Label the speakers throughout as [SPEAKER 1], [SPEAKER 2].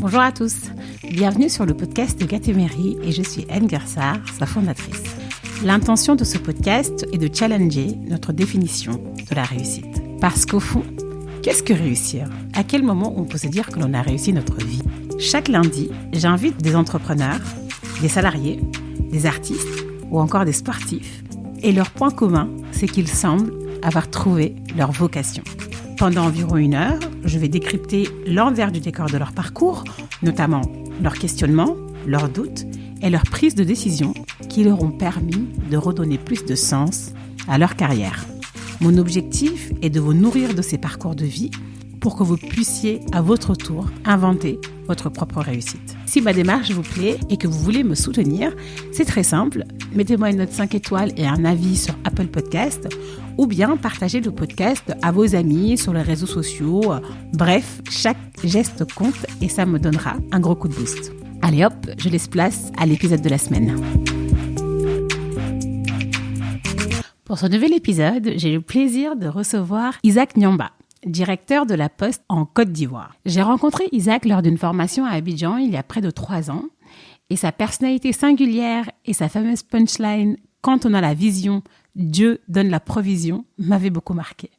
[SPEAKER 1] Bonjour à tous, bienvenue sur le podcast de Gatemery et je suis Anne Gersar, sa fondatrice. L'intention de ce podcast est de challenger notre définition de la réussite. Parce qu'au fond, qu'est-ce que réussir ? À quel moment on peut se dire que l'on a réussi notre vie ? Chaque lundi, j'invite des entrepreneurs, des salariés, des artistes ou encore des sportifs. Et leur point commun, c'est qu'ils semblent avoir trouvé leur vocation. Pendant environ 1 heure, je vais décrypter l'envers du décor de leur parcours, notamment leurs questionnements, leurs doutes et leurs prises de décision qui leur ont permis de redonner plus de sens à leur carrière. Mon objectif est de vous nourrir de ces parcours de vie pour que vous puissiez à votre tour inventer votre propre réussite. Si ma démarche vous plaît et que vous voulez me soutenir, c'est très simple. Mettez-moi une note 5 étoiles et un avis sur Apple Podcast ou bien partagez le podcast à vos amis sur les réseaux sociaux. Bref, chaque geste compte et ça me donnera un gros coup de boost. Allez hop, je laisse place à l'épisode de la semaine. Pour ce nouvel épisode, j'ai le plaisir de recevoir Isaac Nyamba, directeur de la Poste en Côte d'Ivoire. J'ai rencontré Isaac lors d'une formation à Abidjan il y a près de 3 ans et sa personnalité singulière et sa fameuse punchline « Quand on a la vision, Dieu donne la provision » m'avait beaucoup marqué.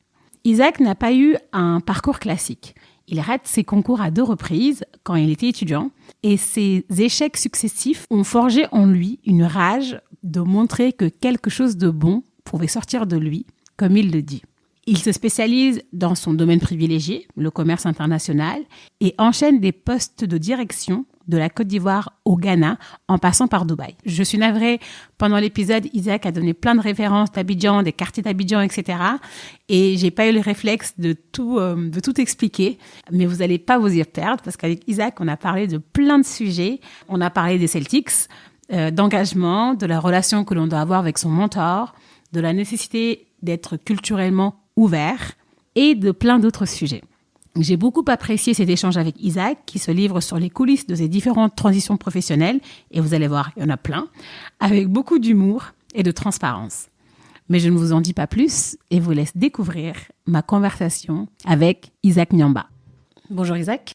[SPEAKER 1] Isaac n'a pas eu un parcours classique. Il rate ses concours à 2 reprises quand il était étudiant et ses échecs successifs ont forgé en lui une rage de montrer que quelque chose de bon pouvait sortir de lui, comme il le dit. Il se spécialise dans son domaine privilégié, le commerce international, et enchaîne des postes de direction de la Côte d'Ivoire au Ghana, en passant par Dubaï. Je suis navrée, pendant l'épisode, Isaac a donné plein de références d'Abidjan, des quartiers d'Abidjan, etc. Et j'ai pas eu le réflexe de tout expliquer, mais vous allez pas vous y perdre, parce qu'avec Isaac, on a parlé de plein de sujets. On a parlé des Celtics, d'engagement, de la relation que l'on doit avoir avec son mentor, de la nécessité d'être culturellement ouvert et de plein d'autres sujets. J'ai beaucoup apprécié cet échange avec Isaac qui se livre sur les coulisses de ses différentes transitions professionnelles et vous allez voir, il y en a plein, avec beaucoup d'humour et de transparence. Mais je ne vous en dis pas plus et vous laisse découvrir ma conversation avec Isaac Nyamba. Bonjour Isaac.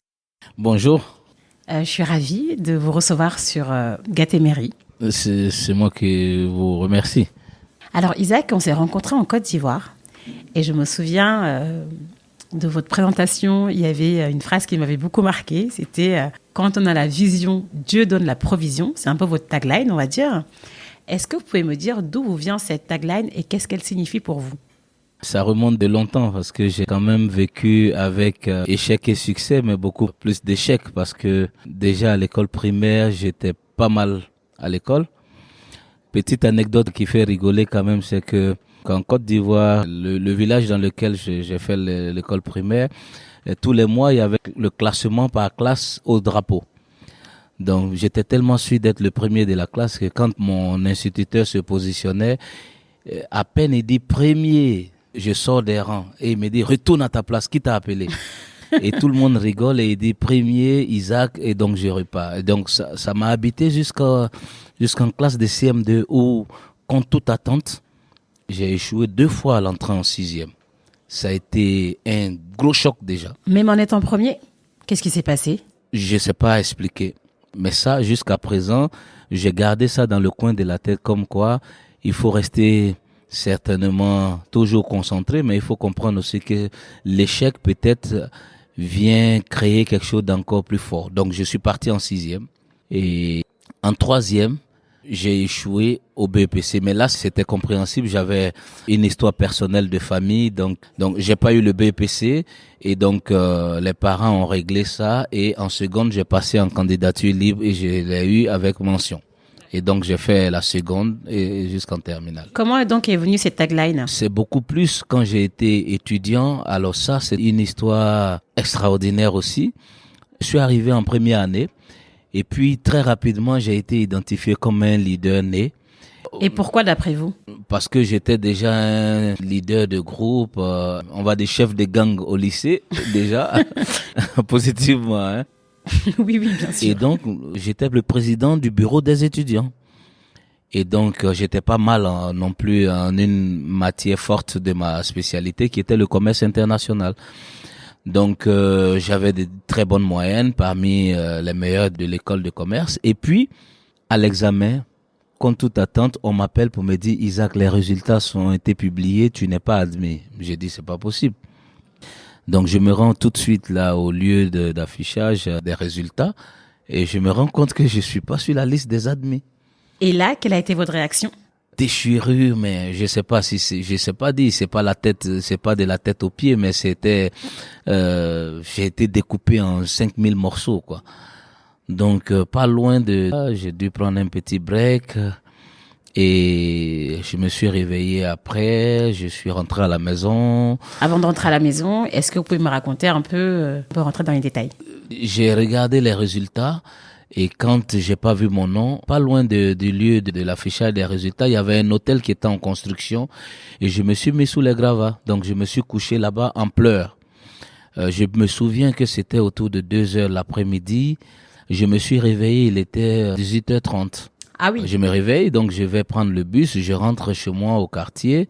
[SPEAKER 2] Bonjour.
[SPEAKER 1] Je suis ravie de vous recevoir sur Gatemery.
[SPEAKER 2] C'est moi qui vous remercie.
[SPEAKER 1] Alors Isaac, on s'est rencontrés en Côte d'Ivoire et je me souviens de votre présentation, il y avait une phrase qui m'avait beaucoup marquée, c'était « Quand on a la vision, Dieu donne la provision ». C'est un peu votre tagline, on va dire. Est-ce que vous pouvez me dire d'où vous vient cette tagline et qu'est-ce qu'elle signifie pour vous ?
[SPEAKER 2] Ça remonte de longtemps parce que j'ai quand même vécu avec échecs et succès, mais beaucoup plus d'échecs parce que déjà à l'école primaire, j'étais pas mal à l'école. Petite anecdote qui fait rigoler quand même, c'est que qu'en Côte d'Ivoire, le village dans lequel j'ai fait l'école primaire, tous les mois, il y avait le classement par classe au drapeau. Donc, j'étais tellement sûr d'être le premier de la classe que quand mon instituteur se positionnait, à peine il dit premier, je sors des rangs et il me dit retourne à ta place, qui t'a appelé? Et tout le monde rigole et il dit premier Isaac et donc je repars. Et donc ça m'a habité jusqu'en classe de CM2 où, contre toute attente, j'ai échoué 2 fois à l'entrée en 6e. Ça a été un gros choc déjà.
[SPEAKER 1] Même en étant premier, qu'est-ce qui s'est passé ?
[SPEAKER 2] Je sais pas expliquer. Mais ça, jusqu'à présent, j'ai gardé ça dans le coin de la tête comme quoi il faut rester certainement toujours concentré, mais il faut comprendre aussi que l'échec peut-être vient créer quelque chose d'encore plus fort. Donc, je suis parti en 6e et en 3e, j'ai échoué au BEPC. Mais là, c'était compréhensible. J'avais une histoire personnelle de famille, donc j'ai pas eu le BEPC et donc les parents ont réglé ça. Et en seconde, j'ai passé en candidature libre et je l'ai eu avec mention. Et donc, j'ai fait la seconde et jusqu'en terminale.
[SPEAKER 1] Comment donc est venue cette tagline ?
[SPEAKER 2] C'est beaucoup plus quand j'ai été étudiant. Alors ça, c'est une histoire extraordinaire aussi. Je suis arrivé en première année et puis très rapidement, j'ai été identifié comme un leader né.
[SPEAKER 1] Et pourquoi d'après vous ?
[SPEAKER 2] Parce que j'étais déjà un leader de groupe, on va dire chef de gang au lycée déjà, positivement, hein.
[SPEAKER 1] Oui, bien sûr.
[SPEAKER 2] Et donc, j'étais le président du bureau des étudiants. Et donc, j'étais pas mal non plus en une matière forte de ma spécialité qui était le commerce international. Donc j'avais de très bonnes moyennes parmi les meilleurs de l'école de commerce. Et puis à l'examen, contre toute attente, on m'appelle pour me dire Isaac, les résultats ont été publiés, tu n'es pas admis. J'ai dit c'est pas possible. Donc je me rends tout de suite là au lieu d'affichage des résultats et je me rends compte que je suis pas sur la liste des admis.
[SPEAKER 1] Et là, quelle a été votre réaction?
[SPEAKER 2] Déchirure, mais je sais pas je sais pas dire, c'est pas de la tête aux pieds, mais j'ai été découpé en 5000 morceaux, quoi. Donc, pas loin de là, j'ai dû prendre un petit break, et je me suis réveillé après, je suis rentré à la maison.
[SPEAKER 1] Avant de rentrer à la maison, est-ce que vous pouvez me raconter un peu, on peut rentrer dans les détails?
[SPEAKER 2] J'ai regardé les résultats. Et quand j'ai pas vu mon nom, pas loin du lieu de l'affichage des résultats, il y avait un hôtel qui était en construction et je me suis mis sous les gravats. Donc je me suis couché là-bas en pleurs. Je me souviens que c'était autour de 2 heures l'après-midi. Je me suis réveillé, il était 18h30.
[SPEAKER 1] Ah oui.
[SPEAKER 2] Je me réveille, donc je vais prendre le bus, je rentre chez moi au quartier.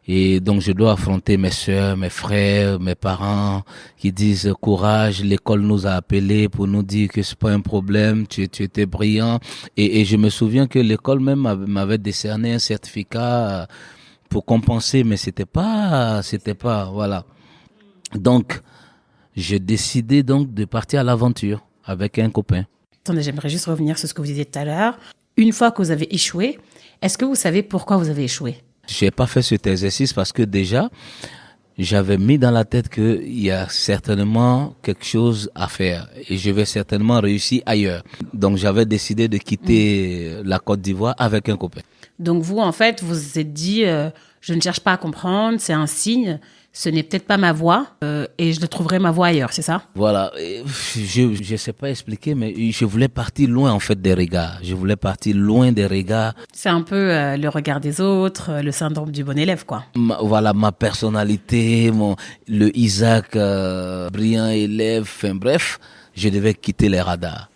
[SPEAKER 2] Et donc je dois affronter mes sœurs, mes frères, mes parents qui disent courage, l'école nous a appelés pour nous dire que c'est pas un problème, tu étais brillant. Et je me souviens que l'école même m'avait décerné un certificat pour compenser, mais c'était pas, voilà. Donc j'ai décidé donc de partir à l'aventure avec un copain.
[SPEAKER 1] Attendez, j'aimerais juste revenir sur ce que vous disiez tout à l'heure. Une fois que vous avez échoué, est-ce que vous savez pourquoi vous avez échoué?
[SPEAKER 2] J'ai pas fait cet exercice parce que déjà, j'avais mis dans la tête qu'il y a certainement quelque chose à faire et je vais certainement réussir ailleurs. Donc, j'avais décidé de quitter la Côte d'Ivoire avec un copain.
[SPEAKER 1] Donc, vous, en fait, vous vous êtes dit, je ne cherche pas à comprendre, c'est un signe, ce n'est peut-être pas ma voie et je trouverai ma voie ailleurs, c'est ça?
[SPEAKER 2] Voilà, je sais pas expliquer, mais je voulais partir loin en fait des regards. Je voulais partir loin des regards.
[SPEAKER 1] C'est un peu le regard des autres, le syndrome du bon élève, quoi.
[SPEAKER 2] Voilà, ma personnalité, le Isaac brillant élève, enfin bref, je devais quitter les radars.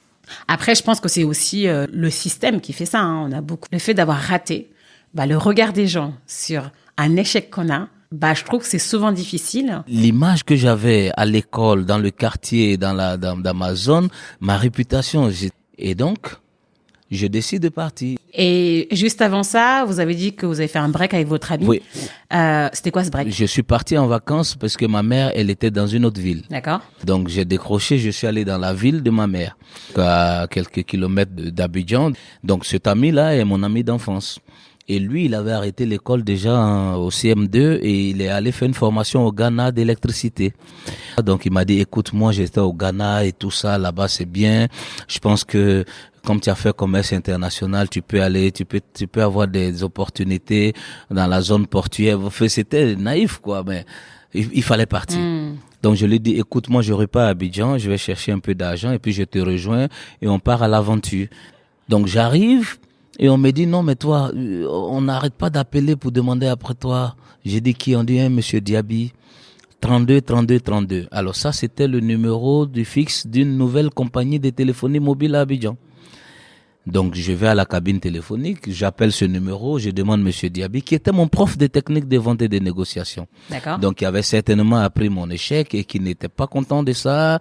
[SPEAKER 1] Après, je pense que c'est aussi le système qui fait ça. On a beaucoup le fait d'avoir raté, le regard des gens sur un échec qu'on a. Je trouve que c'est souvent difficile.
[SPEAKER 2] L'image que j'avais à l'école, dans le quartier, dans ma zone, ma réputation. Et donc, je décide de partir.
[SPEAKER 1] Et juste avant ça, vous avez dit que vous avez fait un break avec votre ami.
[SPEAKER 2] Oui.
[SPEAKER 1] C'était quoi ce break?
[SPEAKER 2] Je suis parti en vacances parce que ma mère, elle était dans une autre ville.
[SPEAKER 1] D'accord.
[SPEAKER 2] Donc, j'ai décroché, je suis allé dans la ville de ma mère, à quelques kilomètres d'Abidjan. Donc, cet ami-là est mon ami d'enfance. Et lui, il avait arrêté l'école déjà au CM2 et il est allé faire une formation au Ghana d'électricité. Donc, il m'a dit, écoute, moi, j'étais au Ghana et tout ça, là-bas, c'est bien. Je pense que comme tu as fait commerce international, tu peux avoir des opportunités dans la zone portuaire. C'était naïf, quoi, mais il fallait partir. Donc, je lui ai dit, écoute, moi, je repars à Abidjan, je vais chercher un peu d'argent et puis je te rejoins et on part à l'aventure. Donc, j'arrive. Et on me dit, non, mais toi, on n'arrête pas d'appeler pour demander après toi. J'ai dit qui? On dit, monsieur Diaby. 32, 32, 32. Alors ça, c'était le numéro du fixe d'une nouvelle compagnie de téléphonie mobile à Abidjan. Donc, je vais à la cabine téléphonique, j'appelle ce numéro, je demande monsieur Diaby, qui était mon prof de technique de vente et de négociation.
[SPEAKER 1] D'accord.
[SPEAKER 2] Donc, il avait certainement appris mon échec et qui n'était pas content de ça,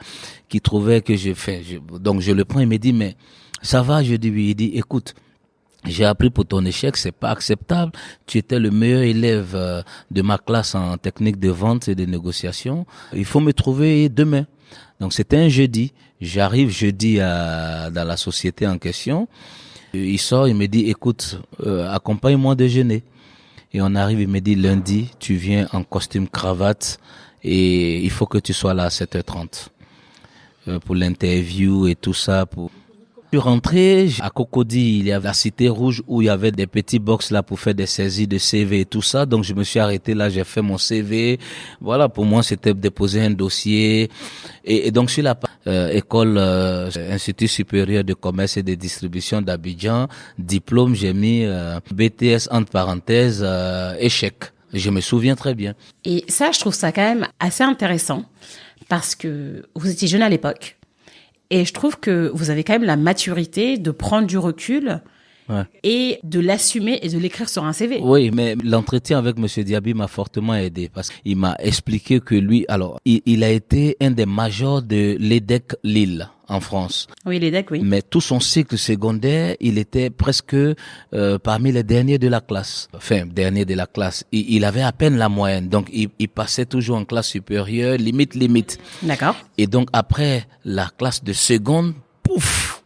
[SPEAKER 2] qui trouvait que donc, je le prends, il me dit, mais ça va? Je dis oui. Il dit, écoute, j'ai appris pour ton échec, c'est pas acceptable. Tu étais le meilleur élève de ma classe en technique de vente et de négociation. Il faut me trouver demain. Donc c'était un jeudi. J'arrive jeudi dans la société en question. Il sort, il me dit, écoute, accompagne-moi déjeuner. Et on arrive, il me dit, lundi, tu viens en costume cravate et il faut que tu sois là à 7h30 pour l'interview et tout ça. Je suis rentré à Cocody, il y avait la Cité Rouge où il y avait des petits box là pour faire des saisies de CV et tout ça. Donc je me suis arrêté là, j'ai fait mon CV. Voilà, pour moi c'était déposer un dossier. Et donc sur la école Institut supérieur de commerce et de distribution d'Abidjan, diplôme, j'ai mis BTS entre parenthèses échec. Je me souviens très bien.
[SPEAKER 1] Et ça, je trouve ça quand même assez intéressant parce que vous étiez jeune à l'époque. Et je trouve que vous avez quand même la maturité de prendre du recul
[SPEAKER 2] Ouais.
[SPEAKER 1] et de l'assumer et de l'écrire sur un CV.
[SPEAKER 2] Oui, mais l'entretien avec Monsieur Diaby m'a fortement aidé parce qu'il m'a expliqué que lui, alors, il a été un des majors de l'EDEC Lille en France.
[SPEAKER 1] Oui, les decks, oui.
[SPEAKER 2] Mais tout son cycle secondaire, il était presque parmi les derniers de la classe. Enfin, dernier de la classe. Il avait à peine la moyenne, donc il passait toujours en classe supérieure, limite.
[SPEAKER 1] D'accord.
[SPEAKER 2] Et donc après la classe de seconde, pouf,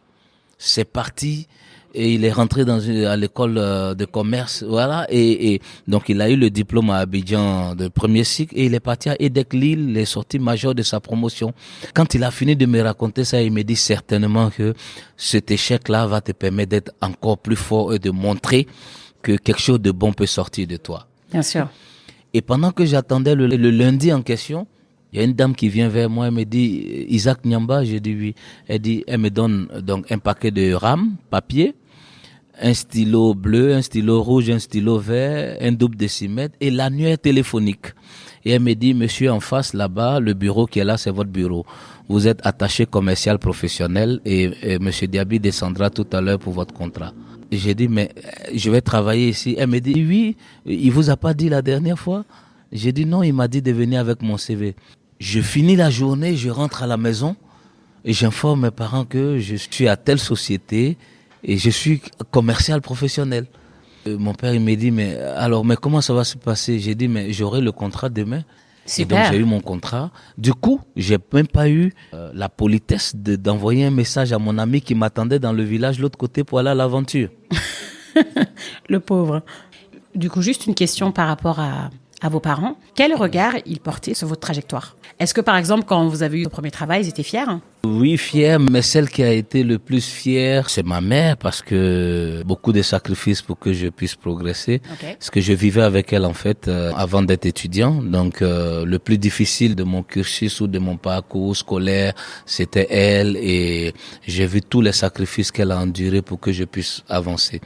[SPEAKER 2] c'est parti. Et il est rentré à l'école de commerce, voilà. Et donc il a eu le diplôme à Abidjan de premier cycle et il est parti à EDEC Lille, les sorties majeures de sa promotion. Quand il a fini de me raconter ça, il me dit certainement que cet échec-là va te permettre d'être encore plus fort et de montrer que quelque chose de bon peut sortir de toi.
[SPEAKER 1] Bien sûr.
[SPEAKER 2] Et pendant que j'attendais le lundi en question, il y a une dame qui vient vers moi, elle me dit Isaac Nyamba, j'ai dit oui. Elle me donne donc un paquet de rames, papier, un stylo bleu, un stylo rouge, un stylo vert, un double décimètre et l'annuaire téléphonique. Et elle me dit, monsieur, en face, là-bas, le bureau qui est là, c'est votre bureau. Vous êtes attaché commercial professionnel et monsieur Diaby descendra tout à l'heure pour votre contrat. Et j'ai dit, mais je vais travailler ici. Elle me dit, oui, il vous a pas dit la dernière fois? J'ai dit, non, il m'a dit de venir avec mon CV. Je finis la journée, je rentre à la maison et j'informe mes parents que je suis à telle société et je suis commercial professionnel. Mon père, il me dit, mais comment ça va se passer? J'ai dit, mais j'aurai le contrat demain.
[SPEAKER 1] Super.
[SPEAKER 2] Et donc, j'ai eu mon contrat. Du coup, j'ai même pas eu la politesse d'envoyer un message à mon ami qui m'attendait dans le village de l'autre côté pour aller à l'aventure.
[SPEAKER 1] Le pauvre. Du coup, juste une question par rapport à vos parents. Quel regard ils portaient sur votre trajectoire? Est-ce que, par exemple, quand vous avez eu votre premier travail, ils étaient fiers?
[SPEAKER 2] Oui, fier, mais celle qui a été le plus fière, c'est ma mère, parce que beaucoup de sacrifices pour que je puisse progresser.
[SPEAKER 1] Okay.
[SPEAKER 2] Parce que je vivais avec elle, en fait, avant d'être étudiant. Donc, le plus difficile de mon cursus ou de mon parcours scolaire, c'était elle, et j'ai vu tous les sacrifices qu'elle a endurés pour que je puisse avancer.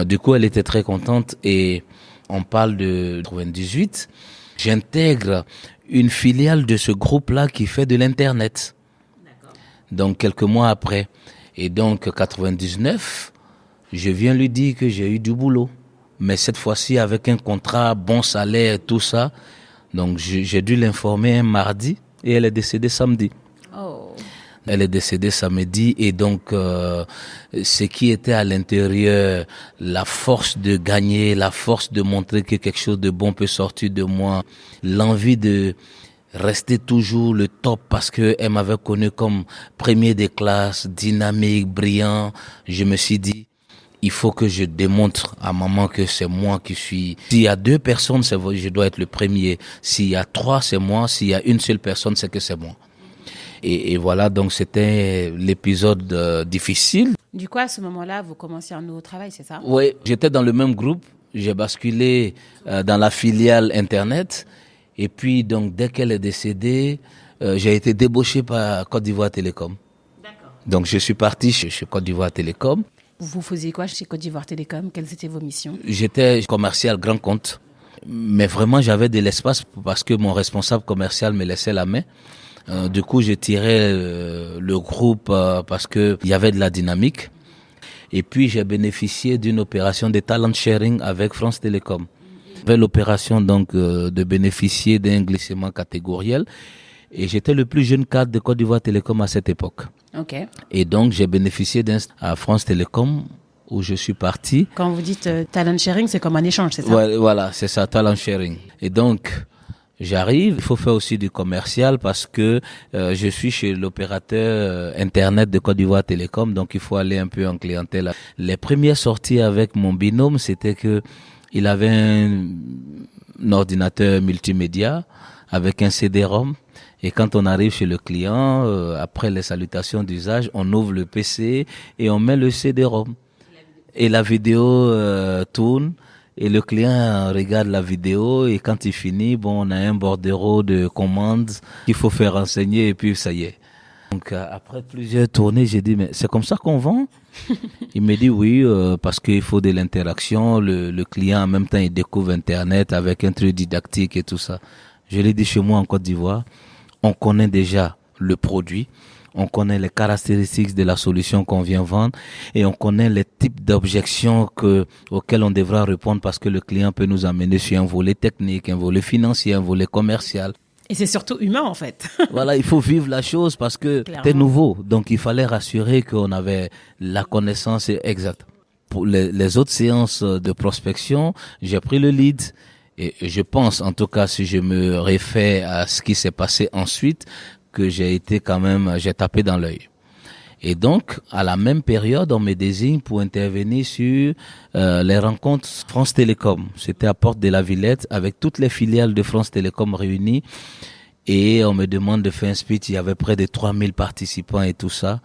[SPEAKER 2] Du coup, elle était très contente, et on parle de 98. J'intègre une filiale de ce groupe-là qui fait de l'Internet. Donc, quelques mois après. Et donc, 99, je viens lui dire que j'ai eu du boulot. Mais cette fois-ci, avec un contrat, bon salaire, tout ça. Donc, j'ai dû l'informer un mardi et elle est décédée samedi.
[SPEAKER 1] Oh.
[SPEAKER 2] Elle est décédée samedi et donc, ce qui était à l'intérieur, la force de gagner, la force de montrer que quelque chose de bon peut sortir de moi, l'envie de rester toujours le top parce que elle m'avait connu comme premier des classes, dynamique, brillant. Je me suis dit, il faut que je démontre à maman que c'est moi qui suis. S'il y a 2 personnes, je dois être le premier. S'il y a 3, c'est moi. S'il y a une seule personne, c'est que c'est moi. Et voilà, donc c'était l'épisode difficile.
[SPEAKER 1] Du coup, à ce moment-là, vous commenciez un nouveau travail, c'est ça?
[SPEAKER 2] Oui, j'étais dans le même groupe. J'ai basculé dans la filiale Internet. Et puis, donc, dès qu'elle est décédée, j'ai été débauché par Côte d'Ivoire Télécom.
[SPEAKER 1] D'accord.
[SPEAKER 2] Donc, je suis parti chez Côte d'Ivoire Télécom.
[SPEAKER 1] Vous faisiez quoi chez Côte d'Ivoire Télécom? Quelles étaient vos missions?
[SPEAKER 2] J'étais commercial grand compte. Mais vraiment, j'avais de l'espace parce que mon responsable commercial me laissait la main. Du coup, je tirais le groupe parce que il y avait de la dynamique. Et puis, j'ai bénéficié d'une opération de talent sharing avec France Télécom. J'avais l'opération donc de bénéficier d'un glissement catégoriel et j'étais le plus jeune cadre de Côte d'Ivoire Télécom à cette époque.
[SPEAKER 1] Ok.
[SPEAKER 2] Et donc j'ai bénéficié à France Télécom où je suis parti.
[SPEAKER 1] Quand vous dites talent sharing, c'est comme un échange, c'est ça?
[SPEAKER 2] Ouais, voilà, c'est ça, talent sharing. Et donc j'arrive, il faut faire aussi du commercial parce que je suis chez l'opérateur Internet de Côte d'Ivoire Télécom, donc il faut aller un peu en clientèle. Les premières sorties avec mon binôme, c'était que il avait un ordinateur multimédia avec un CD-ROM. Et quand on arrive chez le client, après les salutations d'usage, on ouvre le PC et on met le CD-ROM. Et la vidéo tourne et le client regarde la vidéo et quand il finit, bon, on a un bordereau de commandes qu'il faut faire renseigner et puis ça y est. Donc après plusieurs tournées, j'ai dit, mais c'est comme ça qu'on vend? Il me dit oui, parce qu'il faut de l'interaction. Le client, en même temps, il découvre Internet avec un truc didactique et tout ça. Je l'ai dit chez moi en Côte d'Ivoire, on connaît déjà le produit, On connaît les caractéristiques de la solution qu'on vient vendre et on connaît les types d'objections auxquelles on devra répondre parce que le client peut nous amener sur un volet technique, un volet financier, un volet commercial.
[SPEAKER 1] Et c'est surtout humain, en fait.
[SPEAKER 2] Voilà, il faut vivre la chose parce que c'était nouveau. Donc, il fallait rassurer qu'on avait la connaissance exacte. Pour les autres séances de prospection, j'ai pris le lead. Et je pense, en tout cas, si je me réfère à ce qui s'est passé ensuite, que j'ai tapé dans l'œil. Et donc, à la même période, on me désigne pour intervenir sur les rencontres France Télécom. C'était à Porte de la Villette avec toutes les filiales de France Télécom réunies. Et on me demande de faire un speech. Il y avait près de 3000 participants et tout ça.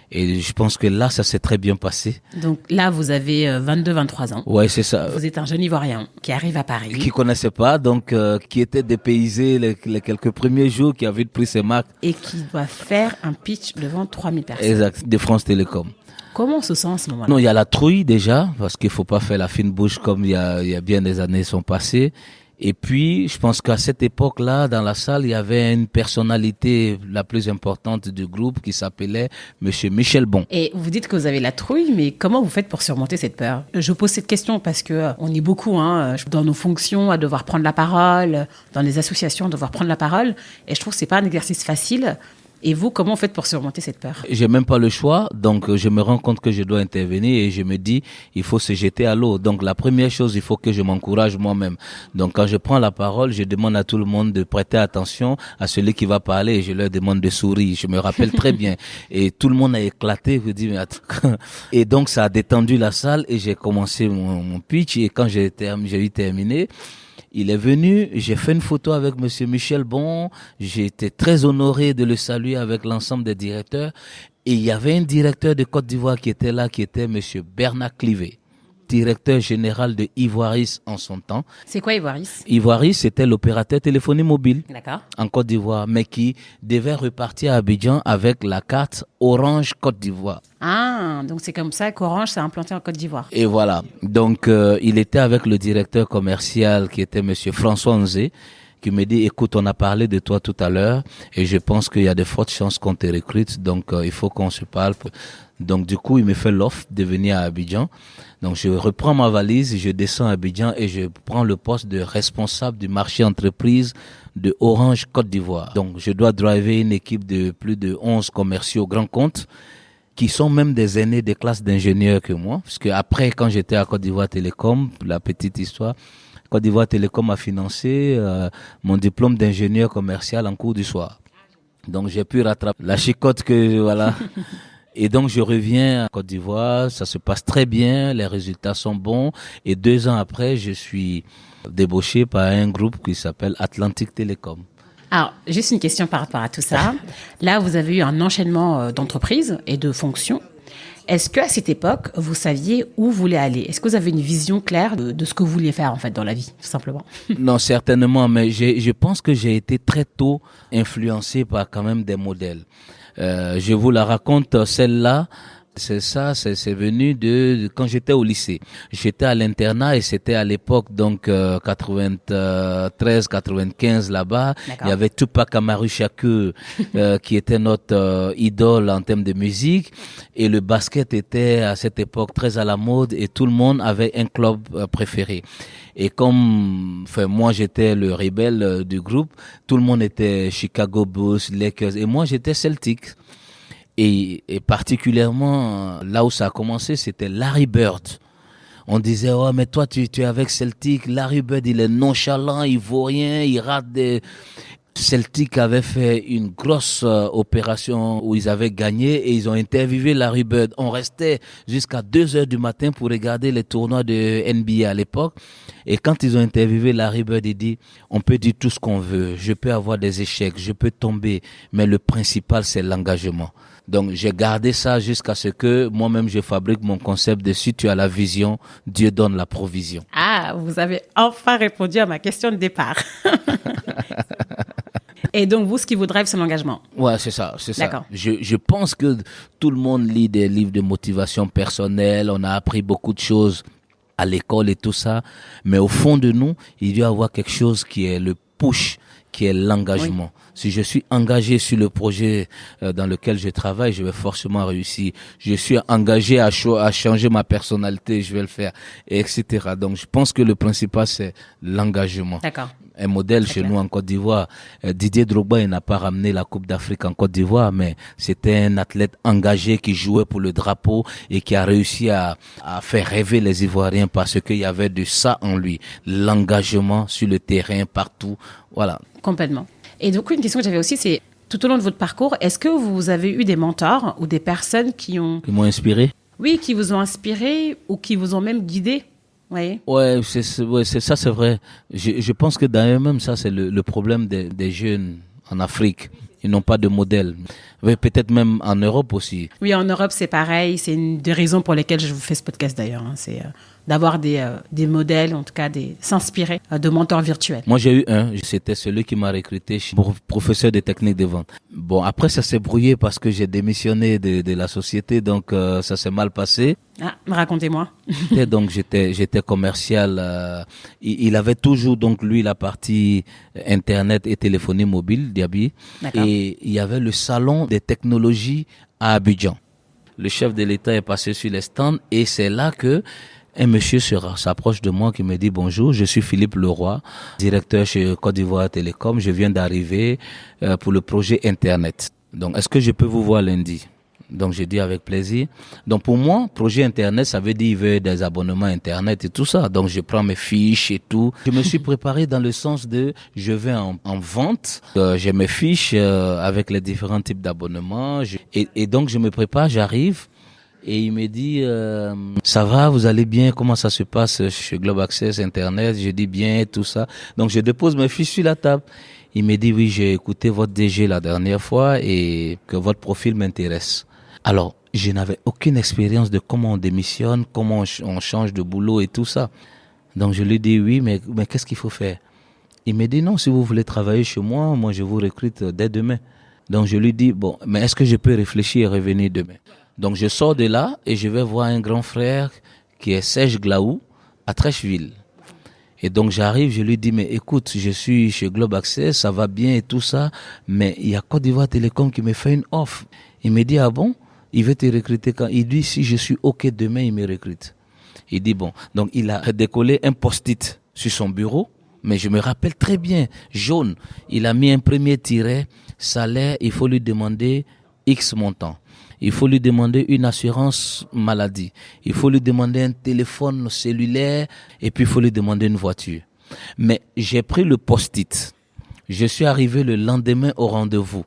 [SPEAKER 2] Et je pense que là, ça s'est très bien passé.
[SPEAKER 1] Donc là, vous avez 22, 23 ans.
[SPEAKER 2] Ouais, c'est ça.
[SPEAKER 1] Vous êtes un jeune Ivoirien qui arrive à Paris.
[SPEAKER 2] Qui connaissait pas, donc qui était dépaysé les quelques premiers jours, qui avait pris ses marques.
[SPEAKER 1] Et qui doit faire un pitch devant 3000 personnes.
[SPEAKER 2] Exact, de France Télécom.
[SPEAKER 1] Comment on se sent à ce moment-là?
[SPEAKER 2] Non, il y a la trouille déjà, parce qu'il faut pas faire la fine bouche comme il y a bien des années sont passées. Et puis, je pense qu'à cette époque-là, dans la salle, il y avait une personnalité la plus importante du groupe qui s'appelait Monsieur Michel Bon.
[SPEAKER 1] Et vous dites que vous avez la trouille, mais comment vous faites pour surmonter cette peur? Je pose cette question parce que on est beaucoup, dans nos fonctions à devoir prendre la parole, dans les associations à devoir prendre la parole, et je trouve que c'est pas un exercice facile. Et vous, comment vous faites pour surmonter cette peur?
[SPEAKER 2] J'ai même pas le choix, donc je me rends compte que je dois intervenir et je me dis, il faut se jeter à l'eau. Donc la première chose, il faut que je m'encourage moi-même. Donc quand je prends la parole, je demande à tout le monde de prêter attention à celui qui va parler et je leur demande de sourire. Je me rappelle très bien. Et tout le monde a éclaté. Je dis, mais attends. Et donc ça a détendu la salle et j'ai commencé mon pitch et quand j'ai eu terminé, il est venu, j'ai fait une photo avec Monsieur Michel Bon, j'ai été très honoré de le saluer avec l'ensemble des directeurs. Et il y avait un directeur de Côte d'Ivoire qui était là, qui était Monsieur Bernard Clivet, directeur général de Ivoiris en son temps.
[SPEAKER 1] C'est quoi Ivoiris?
[SPEAKER 2] Ivoiris, c'était l'opérateur téléphonie mobile.
[SPEAKER 1] D'accord.
[SPEAKER 2] En Côte d'Ivoire, mais qui devait repartir à Abidjan avec la carte Orange Côte d'Ivoire.
[SPEAKER 1] Ah, donc c'est comme ça qu'Orange s'est implanté en Côte d'Ivoire.
[SPEAKER 2] Et voilà. Donc, il était avec le directeur commercial qui était Monsieur François Nzé, qui me dit, écoute, on a parlé de toi tout à l'heure et je pense qu'il y a de fortes chances qu'on te recrute, donc il faut qu'on se parle. Donc, du coup, il me fait l'offre de venir à Abidjan. Donc, je reprends ma valise, je descends à Abidjan et je prends le poste de responsable du marché entreprise de Orange Côte d'Ivoire. Donc, je dois driver une équipe de plus de 11 commerciaux grands comptes qui sont même des aînés des classes d'ingénieurs que moi. Parce que après, quand j'étais à Côte d'Ivoire Télécom, la petite histoire, Côte d'Ivoire Télécom a financé mon diplôme d'ingénieur commercial en cours du soir. Donc, j'ai pu rattraper la chicotte que, voilà. Et donc, je reviens à Côte d'Ivoire, ça se passe très bien, les résultats sont bons. Et 2 ans après, je suis débauché par un groupe qui s'appelle Atlantique Télécom.
[SPEAKER 1] Alors, juste une question par rapport à tout ça. Là, vous avez eu un enchaînement d'entreprises et de fonctions. Est-ce qu'à cette époque, vous saviez où vous vouliez aller? Est-ce que vous avez une vision claire de ce que vous vouliez faire, en fait, dans la vie, tout simplement?
[SPEAKER 2] Non, certainement, mais je pense que j'ai été très tôt influencé par quand même des modèles. Je vous la raconte, celle-là. C'est venu de quand j'étais au lycée. J'étais à l'internat et c'était à l'époque, donc 93, 95 là-bas.
[SPEAKER 1] D'accord.
[SPEAKER 2] Il y avait Tupac Amaru Shakur qui était notre idole en termes de musique. Et le basket était à cette époque très à la mode et tout le monde avait un club préféré. Et comme moi j'étais le rebelle du groupe, tout le monde était Chicago Bulls, Lakers et moi j'étais Celtic. Et particulièrement, là où ça a commencé, c'était Larry Bird. On disait, oh, mais toi, tu es avec Celtic. Larry Bird, il est nonchalant, il vaut rien, il rate des... Celtic avait fait une grosse opération où ils avaient gagné et ils ont interviewé Larry Bird. On restait jusqu'à 2 heures du matin pour regarder les tournois de NBA à l'époque. Et quand ils ont interviewé Larry Bird, il dit, on peut dire tout ce qu'on veut. Je peux avoir des échecs, je peux tomber, mais le principal, c'est l'engagement. Donc, j'ai gardé ça jusqu'à ce que moi-même, je fabrique mon concept de si tu as la vision, Dieu donne la provision.
[SPEAKER 1] Ah, vous avez enfin répondu à ma question de départ. Et donc, vous, ce qui vous drive, c'est l'engagement.
[SPEAKER 2] Ouais, c'est ça, c'est ça.
[SPEAKER 1] D'accord.
[SPEAKER 2] Je pense que tout le monde lit des livres de motivation personnelle. On a appris beaucoup de choses à l'école et tout ça. Mais au fond de nous, il doit y avoir quelque chose qui est le push, qui est l'engagement. Oui. Si je suis engagé sur le projet dans lequel je travaille, je vais forcément réussir. Je suis engagé à changer ma personnalité, je vais le faire, et etc. Donc, je pense que le principal, c'est l'engagement.
[SPEAKER 1] D'accord.
[SPEAKER 2] Un modèle chez nous en Côte d'Ivoire. Didier Drogba, il n'a pas ramené la Coupe d'Afrique en Côte d'Ivoire, mais c'était un athlète engagé qui jouait pour le drapeau et qui a réussi à faire rêver les Ivoiriens parce qu'il y avait de ça en lui. L'engagement sur le terrain, partout. Voilà.
[SPEAKER 1] Complètement. Et donc, une question que j'avais aussi, c'est tout au long de votre parcours, est-ce que vous avez eu des mentors ou des personnes qui
[SPEAKER 2] m'ont inspiré?
[SPEAKER 1] Oui, qui vous ont inspiré ou qui vous ont même guidé? Oui.
[SPEAKER 2] Ouais, c'est ça, c'est vrai. Je pense que d'ailleurs même ça, c'est le problème des jeunes en Afrique. Ils n'ont pas de modèle. Mais peut-être même en Europe aussi.
[SPEAKER 1] Oui, en Europe, c'est pareil. C'est une des raisons pour lesquelles je vous fais ce podcast d'ailleurs. C'est d'avoir des modèles, en tout cas s'inspirer de mentors virtuels.
[SPEAKER 2] Moi, j'ai eu c'était celui qui m'a recruté pour professeur de technique de vente. Bon, après, ça s'est brouillé parce que j'ai démissionné de la société, donc ça s'est mal passé.
[SPEAKER 1] Ah, racontez-moi.
[SPEAKER 2] Et donc, j'étais commercial. Il avait toujours, donc, lui, la partie Internet et téléphonie mobile, Diaby.
[SPEAKER 1] D'accord.
[SPEAKER 2] Et il y avait le salon des technologies à Abidjan. Le chef de l'État est passé sur les stands et c'est là que un monsieur s'approche de moi qui me dit bonjour, je suis Philippe Leroy, directeur chez Côte d'Ivoire Télécom, je viens d'arriver pour le projet Internet. Donc, est-ce que je peux vous voir lundi? Donc, j'ai dit avec plaisir. Donc, pour moi, projet Internet, ça veut dire il veut des abonnements Internet et tout ça. Donc, je prends mes fiches et tout. Je me suis préparé dans le sens de, je vais en vente. J'ai mes fiches avec les différents types d'abonnements. Et donc, je me prépare, j'arrive. Et il me dit, ça va, vous allez bien, comment ça se passe chez Globe Access Internet? Je dis bien, tout ça. Donc, je dépose mes fiches sur la table. Il me dit, oui, j'ai écouté votre DG la dernière fois et que votre profil m'intéresse. Alors, je n'avais aucune expérience de comment on démissionne, comment on change de boulot et tout ça. Donc, je lui dis, oui, mais qu'est-ce qu'il faut faire? Il me dit, non, si vous voulez travailler chez moi, moi, je vous recrute dès demain. Donc, je lui dis, bon, mais est-ce que je peux réfléchir et revenir demain? Donc, je sors de là et je vais voir un grand frère qui est Serge Glaou à Trècheville. Et donc, j'arrive, je lui dis, mais écoute, je suis chez Globe Access, ça va bien et tout ça, mais il y a Côte d'Ivoire Télécom qui me fait une offre. Il me dit, ah bon? Il veut te recruter quand? Il dit, si je suis OK demain, il me recrute. Il dit, bon. Donc, il a décollé un post-it sur son bureau, mais je me rappelle très bien, jaune. Il a mis un premier tiret, salaire, il faut lui demander X montant. Il faut lui demander une assurance maladie. Il faut lui demander un téléphone cellulaire et puis il faut lui demander une voiture. Mais j'ai pris le post-it. Je suis arrivé le lendemain au rendez-vous.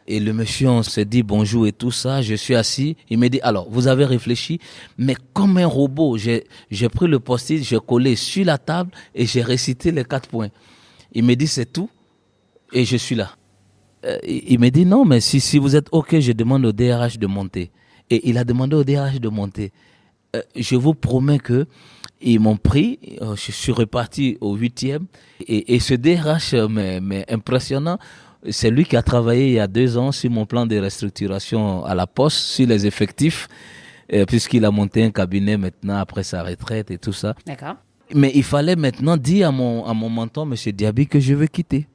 [SPEAKER 2] Et le monsieur, on s'est dit bonjour et tout ça. Je suis assis. Il me dit, alors, vous avez réfléchi? Mais comme un robot, j'ai pris le post-it, j'ai collé sur la table et j'ai récité les 4 points. Il me dit, c'est tout? Et je suis là. Il me dit non, mais si vous êtes OK, je demande au DRH de monter. Et il a demandé au DRH de monter. Je vous promets que ils m'ont pris, je suis reparti au 8e. Et ce DRH, mais impressionnant, c'est lui qui a travaillé il y a 2 ans sur mon plan de restructuration à la Poste, sur les effectifs, puisqu'il a monté un cabinet maintenant après sa retraite et tout ça.
[SPEAKER 1] D'accord.
[SPEAKER 2] Mais il fallait maintenant dire à mon mentor, M. Diaby, que je veux quitter.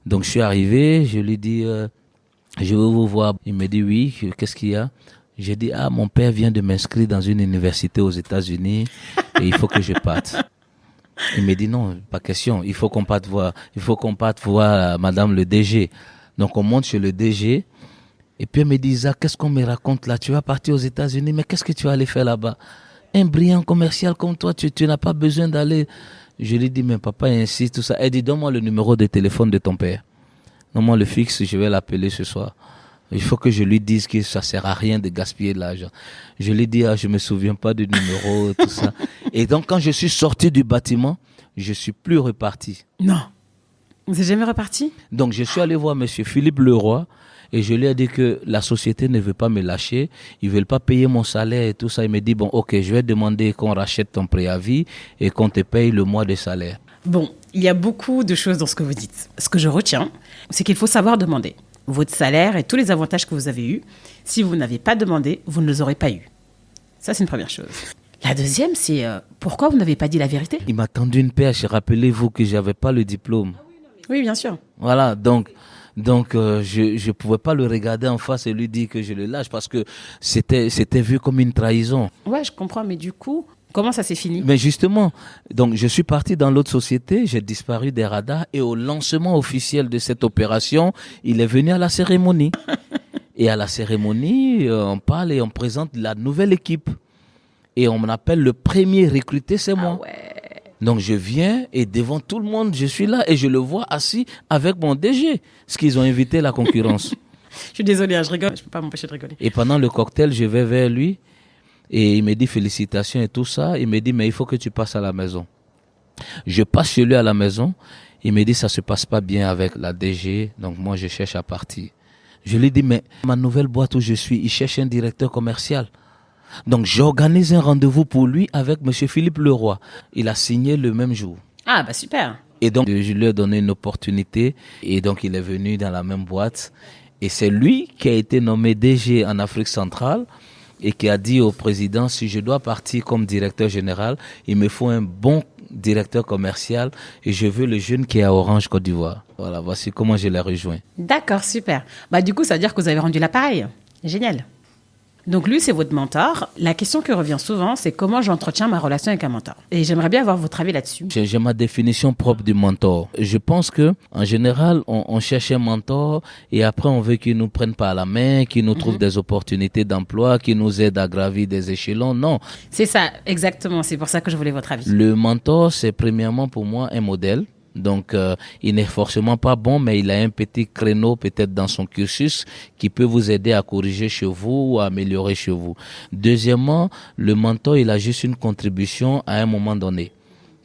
[SPEAKER 2] Donc, je suis arrivé, je lui dis, je veux vous voir. Il me dit oui, qu'est-ce qu'il y a? J'ai dit, mon père vient de m'inscrire dans une université aux États-Unis et il faut que je parte. Il me dit non, pas question, il faut qu'on parte voir madame le DG. Donc, on monte chez le DG et puis elle me dit, Isaac, qu'est-ce qu'on me raconte là? Tu vas partir aux États-Unis, mais qu'est-ce que tu vas aller faire là-bas? Un brillant commercial comme toi, tu n'as pas besoin d'aller. Je lui dis, mais papa insiste, tout ça. Elle dit, donne-moi le numéro de téléphone de ton père. Donne-moi le fixe, je vais l'appeler ce soir. Il faut que je lui dise que ça sert à rien de gaspiller de l'argent. Je lui dis, je me souviens pas du numéro, tout ça. Et donc, quand je suis sorti du bâtiment, je suis plus reparti.
[SPEAKER 1] Non. Vous n'êtes jamais reparti?
[SPEAKER 2] Donc, je suis allé voir monsieur Philippe Leroy. Et je lui ai dit que la société ne veut pas me lâcher, ils veulent pas payer mon salaire et tout ça. Il me dit, bon, ok, je vais demander qu'on rachète ton préavis et qu'on te paye le mois de salaire.
[SPEAKER 1] Bon, il y a beaucoup de choses dans ce que vous dites. Ce que je retiens, c'est qu'il faut savoir demander votre salaire et tous les avantages que vous avez eus. Si vous n'avez pas demandé, vous ne les aurez pas eus. Ça, c'est une première chose. La deuxième, c'est pourquoi vous n'avez pas dit la vérité?
[SPEAKER 2] Il m'a tendu une perche. Rappelez-vous que j'avais pas le diplôme.
[SPEAKER 1] Oui, bien sûr.
[SPEAKER 2] Voilà, donc je pouvais pas le regarder en face et lui dire que je le lâche parce que c'était vu comme une trahison.
[SPEAKER 1] Ouais, je comprends, mais du coup, comment ça s'est fini?
[SPEAKER 2] Mais justement, donc je suis parti dans l'autre société, j'ai disparu des radars et au lancement officiel de cette opération, il est venu à la cérémonie. Et à la cérémonie, on parle et on présente la nouvelle équipe. Et on m'appelle le premier recruté, c'est moi.
[SPEAKER 1] Ouais.
[SPEAKER 2] Donc je viens et devant tout le monde, je suis là et je le vois assis avec mon DG, ce qu'ils ont invité la concurrence.
[SPEAKER 1] Je suis désolée, je rigole, je peux pas m'empêcher de rigoler.
[SPEAKER 2] Et pendant le cocktail, je vais vers lui et il me dit félicitations et tout ça. Il me dit mais il faut que tu passes à la maison. Je passe chez lui à la maison. Il me dit ça se passe pas bien avec la DG, donc moi je cherche à partir. Je lui dis mais ma nouvelle boîte où je suis, il cherche un directeur commercial. Donc j'organise un rendez-vous pour lui avec monsieur Philippe Leroy. Il a signé le même jour.
[SPEAKER 1] Ah bah super.
[SPEAKER 2] Et donc je lui ai donné une opportunité et donc il est venu dans la même boîte. Et c'est lui qui a été nommé DG en Afrique centrale et qui a dit au président si je dois partir comme directeur général, il me faut un bon directeur commercial et je veux le jeune qui est à Orange Côte d'Ivoire. Voilà, voici comment je l'ai rejoint.
[SPEAKER 1] D'accord, super. Bah du coup, ça veut dire que vous avez rendu l'appareil. Génial. Donc lui, c'est votre mentor. La question qui revient souvent, c'est comment j'entretiens ma relation avec un mentor. Et j'aimerais bien avoir votre avis là-dessus.
[SPEAKER 2] J'ai ma définition propre du mentor. Je pense que en général, on cherche un mentor et après on veut qu'il nous prenne par la main, qu'il nous trouve des opportunités d'emploi, qu'il nous aide à gravir des échelons. Non.
[SPEAKER 1] C'est ça, exactement. C'est pour ça que je voulais votre avis.
[SPEAKER 2] Le mentor, c'est premièrement pour moi un modèle. Donc, il n'est forcément pas bon, mais il a un petit créneau peut-être dans son cursus qui peut vous aider à corriger chez vous ou à améliorer chez vous. Deuxièmement, le mentor, il a juste une contribution à un moment donné.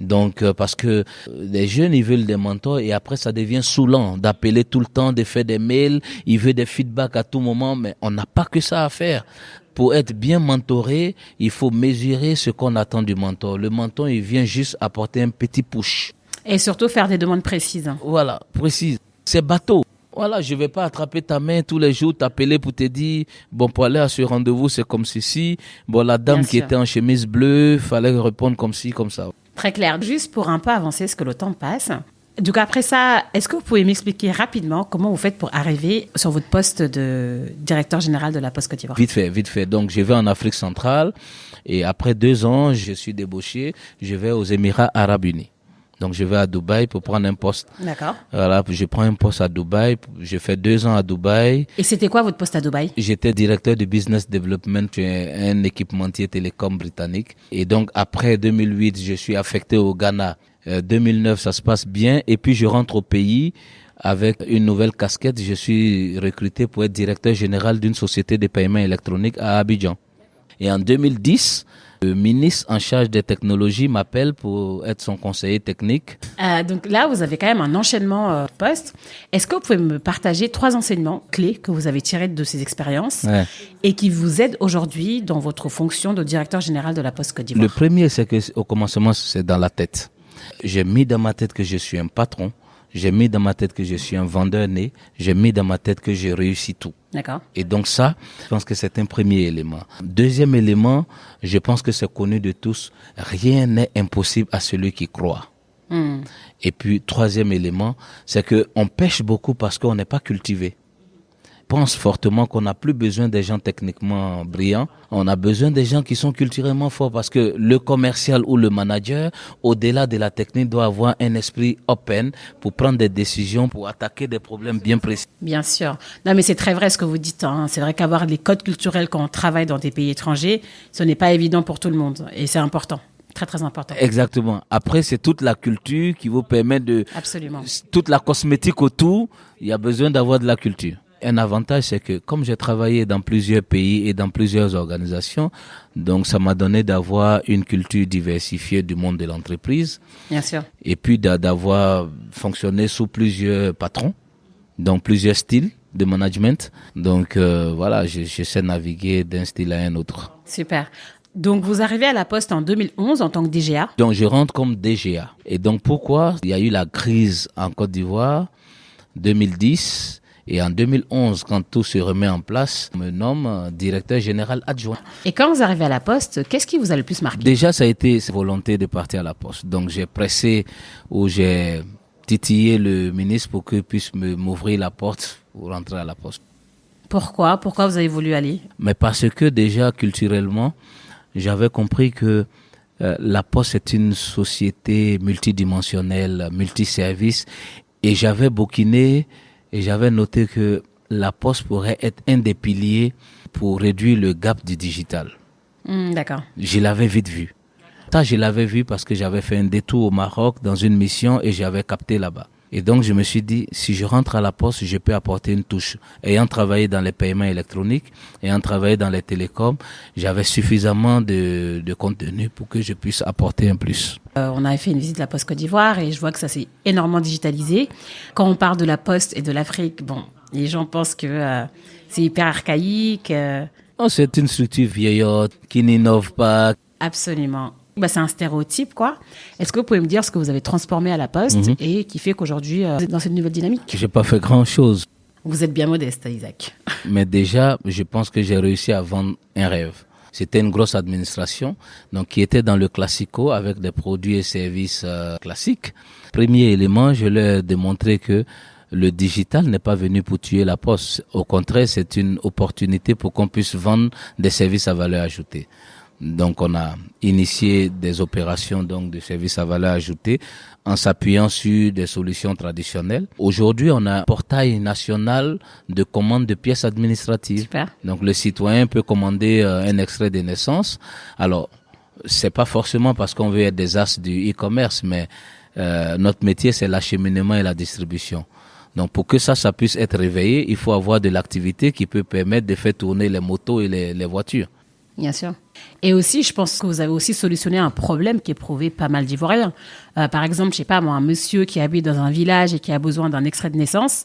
[SPEAKER 2] Donc, parce que les jeunes, ils veulent des mentors et après, ça devient saoulant d'appeler tout le temps, de faire des mails, ils veulent des feedbacks à tout moment, mais on n'a pas que ça à faire. Pour être bien mentoré, il faut mesurer ce qu'on attend du mentor. Le mentor, il vient juste apporter un petit push.
[SPEAKER 1] Et surtout faire des demandes précises.
[SPEAKER 2] Voilà, précise. C'est bateau. Voilà, je vais pas attraper ta main tous les jours, t'appeler pour te dire, bon, pour aller à ce rendez-vous, c'est comme ceci. Bon, la dame qui était en chemise bleue, fallait répondre comme ci, comme ça.
[SPEAKER 1] Très clair. Juste pour un peu avancer, ce que le temps passe. Donc après ça, est-ce que vous pouvez m'expliquer rapidement comment vous faites pour arriver sur votre poste de directeur général de la Poste Côte d'Ivoire?
[SPEAKER 2] Vite fait. Donc, je vais en Afrique centrale et après 2 ans, je suis débauché, je vais aux Émirats Arabes Unis. Donc, je vais à Dubaï pour prendre un poste.
[SPEAKER 1] D'accord.
[SPEAKER 2] Voilà, je prends un poste à Dubaï. J'ai fait 2 ans à Dubaï.
[SPEAKER 1] Et c'était quoi votre poste à Dubaï?
[SPEAKER 2] J'étais directeur de business development chez un équipementier télécom britannique. Et donc, après 2008, je suis affecté au Ghana. 2009, ça se passe bien. Et puis, je rentre au pays avec une nouvelle casquette. Je suis recruté pour être directeur général d'une société de paiement électronique à Abidjan. Et en 2010, le ministre en charge des technologies m'appelle pour être son conseiller technique.
[SPEAKER 1] Donc là, vous avez quand même un enchaînement de postes. Est-ce que vous pouvez me partager 3 enseignements clés que vous avez tirés de ces expériences et qui vous aident aujourd'hui dans votre fonction de directeur général de la Poste Côte d'Ivoire?
[SPEAKER 2] Le premier, c'est que au commencement, c'est dans la tête. J'ai mis dans ma tête que je suis un patron. J'ai mis dans ma tête que je suis un vendeur né. J'ai mis dans ma tête que j'ai réussi tout.
[SPEAKER 1] D'accord.
[SPEAKER 2] Et donc ça, je pense que c'est un premier élément. Deuxième élément, je pense que c'est connu de tous. Rien n'est impossible à celui qui croit. Et puis, troisième élément, c'est que on pêche beaucoup parce qu'on n'est pas cultivé. Je pense fortement qu'on n'a plus besoin des gens techniquement brillants. On a besoin des gens qui sont culturellement forts parce que le commercial ou le manager, au-delà de la technique, doit avoir un esprit open pour prendre des décisions, pour attaquer des problèmes bien précis.
[SPEAKER 1] Bien sûr. Non, mais c'est très vrai ce que vous dites. Hein. C'est vrai qu'avoir les codes culturels quand on travaille dans des pays étrangers, ce n'est pas évident pour tout le monde. Et c'est important. Très, très important.
[SPEAKER 2] Exactement. Après, c'est toute la culture qui vous permet de...
[SPEAKER 1] Absolument.
[SPEAKER 2] Toute la cosmétique autour, il y a besoin d'avoir de la culture. Un avantage, c'est que comme j'ai travaillé dans plusieurs pays et dans plusieurs organisations, donc ça m'a donné d'avoir une culture diversifiée du monde de l'entreprise.
[SPEAKER 1] Bien sûr.
[SPEAKER 2] Et puis d'avoir fonctionné sous plusieurs patrons, dans plusieurs styles de management. Donc voilà, j'essaie de naviguer d'un style à un autre.
[SPEAKER 1] Super. Donc, vous arrivez à la Poste en 2011 en tant que DGA.
[SPEAKER 2] Donc, je rentre comme DGA. Et donc, pourquoi? Il y a eu la crise en Côte d'Ivoire, 2010. Et en 2011, quand tout se remet en place, on me nomme directeur général adjoint.
[SPEAKER 1] Et quand vous arrivez à la Poste, qu'est-ce qui vous a le plus marqué?
[SPEAKER 2] Déjà, ça a été cette volonté de partir à la Poste. Donc, j'ai pressé ou j'ai titiller le ministre pour qu'il puisse m'ouvrir la porte pour rentrer à la poste.
[SPEAKER 1] Pourquoi vous avez voulu aller?
[SPEAKER 2] Mais parce que déjà, culturellement, j'avais compris que la Poste est une société multidimensionnelle, multiservice, et j'avais bouquiné et j'avais noté que la Poste pourrait être un des piliers pour réduire le gap du digital.
[SPEAKER 1] D'accord.
[SPEAKER 2] Je l'avais vite vu. Ça, je l'avais vu parce que j'avais fait un détour au Maroc dans une mission et j'avais capté là-bas. Et donc, je me suis dit, si je rentre à la Poste, je peux apporter une touche. Ayant travaillé dans les paiements électroniques, ayant travaillé dans les télécoms, j'avais suffisamment de contenu pour que je puisse apporter un plus.
[SPEAKER 1] On avait fait une visite de la Poste Côte d'Ivoire et je vois que ça s'est énormément digitalisé. Quand on parle de la Poste et de l'Afrique, bon, les gens pensent que c'est hyper archaïque.
[SPEAKER 2] Non, c'est une structure vieillotte qui n'innove pas.
[SPEAKER 1] Absolument. C'est un stéréotype, quoi. Est-ce que vous pouvez me dire ce que vous avez transformé à la Poste et qui fait qu'aujourd'hui, vous êtes dans cette nouvelle dynamique?
[SPEAKER 2] J'ai pas fait grand-chose.
[SPEAKER 1] Vous êtes bien modeste, Isaac.
[SPEAKER 2] Mais déjà, je pense que j'ai réussi à vendre un rêve. C'était une grosse administration, donc qui était dans le classico avec des produits et services classiques. Premier élément, je leur ai démontré que le digital n'est pas venu pour tuer la Poste. Au contraire, c'est une opportunité pour qu'on puisse vendre des services à valeur ajoutée. Donc, on a initié des opérations donc de services à valeur ajoutée en s'appuyant sur des solutions traditionnelles. Aujourd'hui, on a un portail national de commande de pièces administratives.
[SPEAKER 1] Super.
[SPEAKER 2] Donc, le citoyen peut commander un extrait de naissance. Alors, c'est pas forcément parce qu'on veut être des as du e-commerce, mais notre métier, c'est l'acheminement et la distribution. Donc, pour que ça puisse être réveillé, il faut avoir de l'activité qui peut permettre de faire tourner les motos et les voitures.
[SPEAKER 1] Bien sûr. Et aussi, je pense que vous avez aussi solutionné un problème qui éprouvait pas mal d'Ivoiriens. Par exemple, je sais pas moi, un monsieur qui habite dans un village et qui a besoin d'un extrait de naissance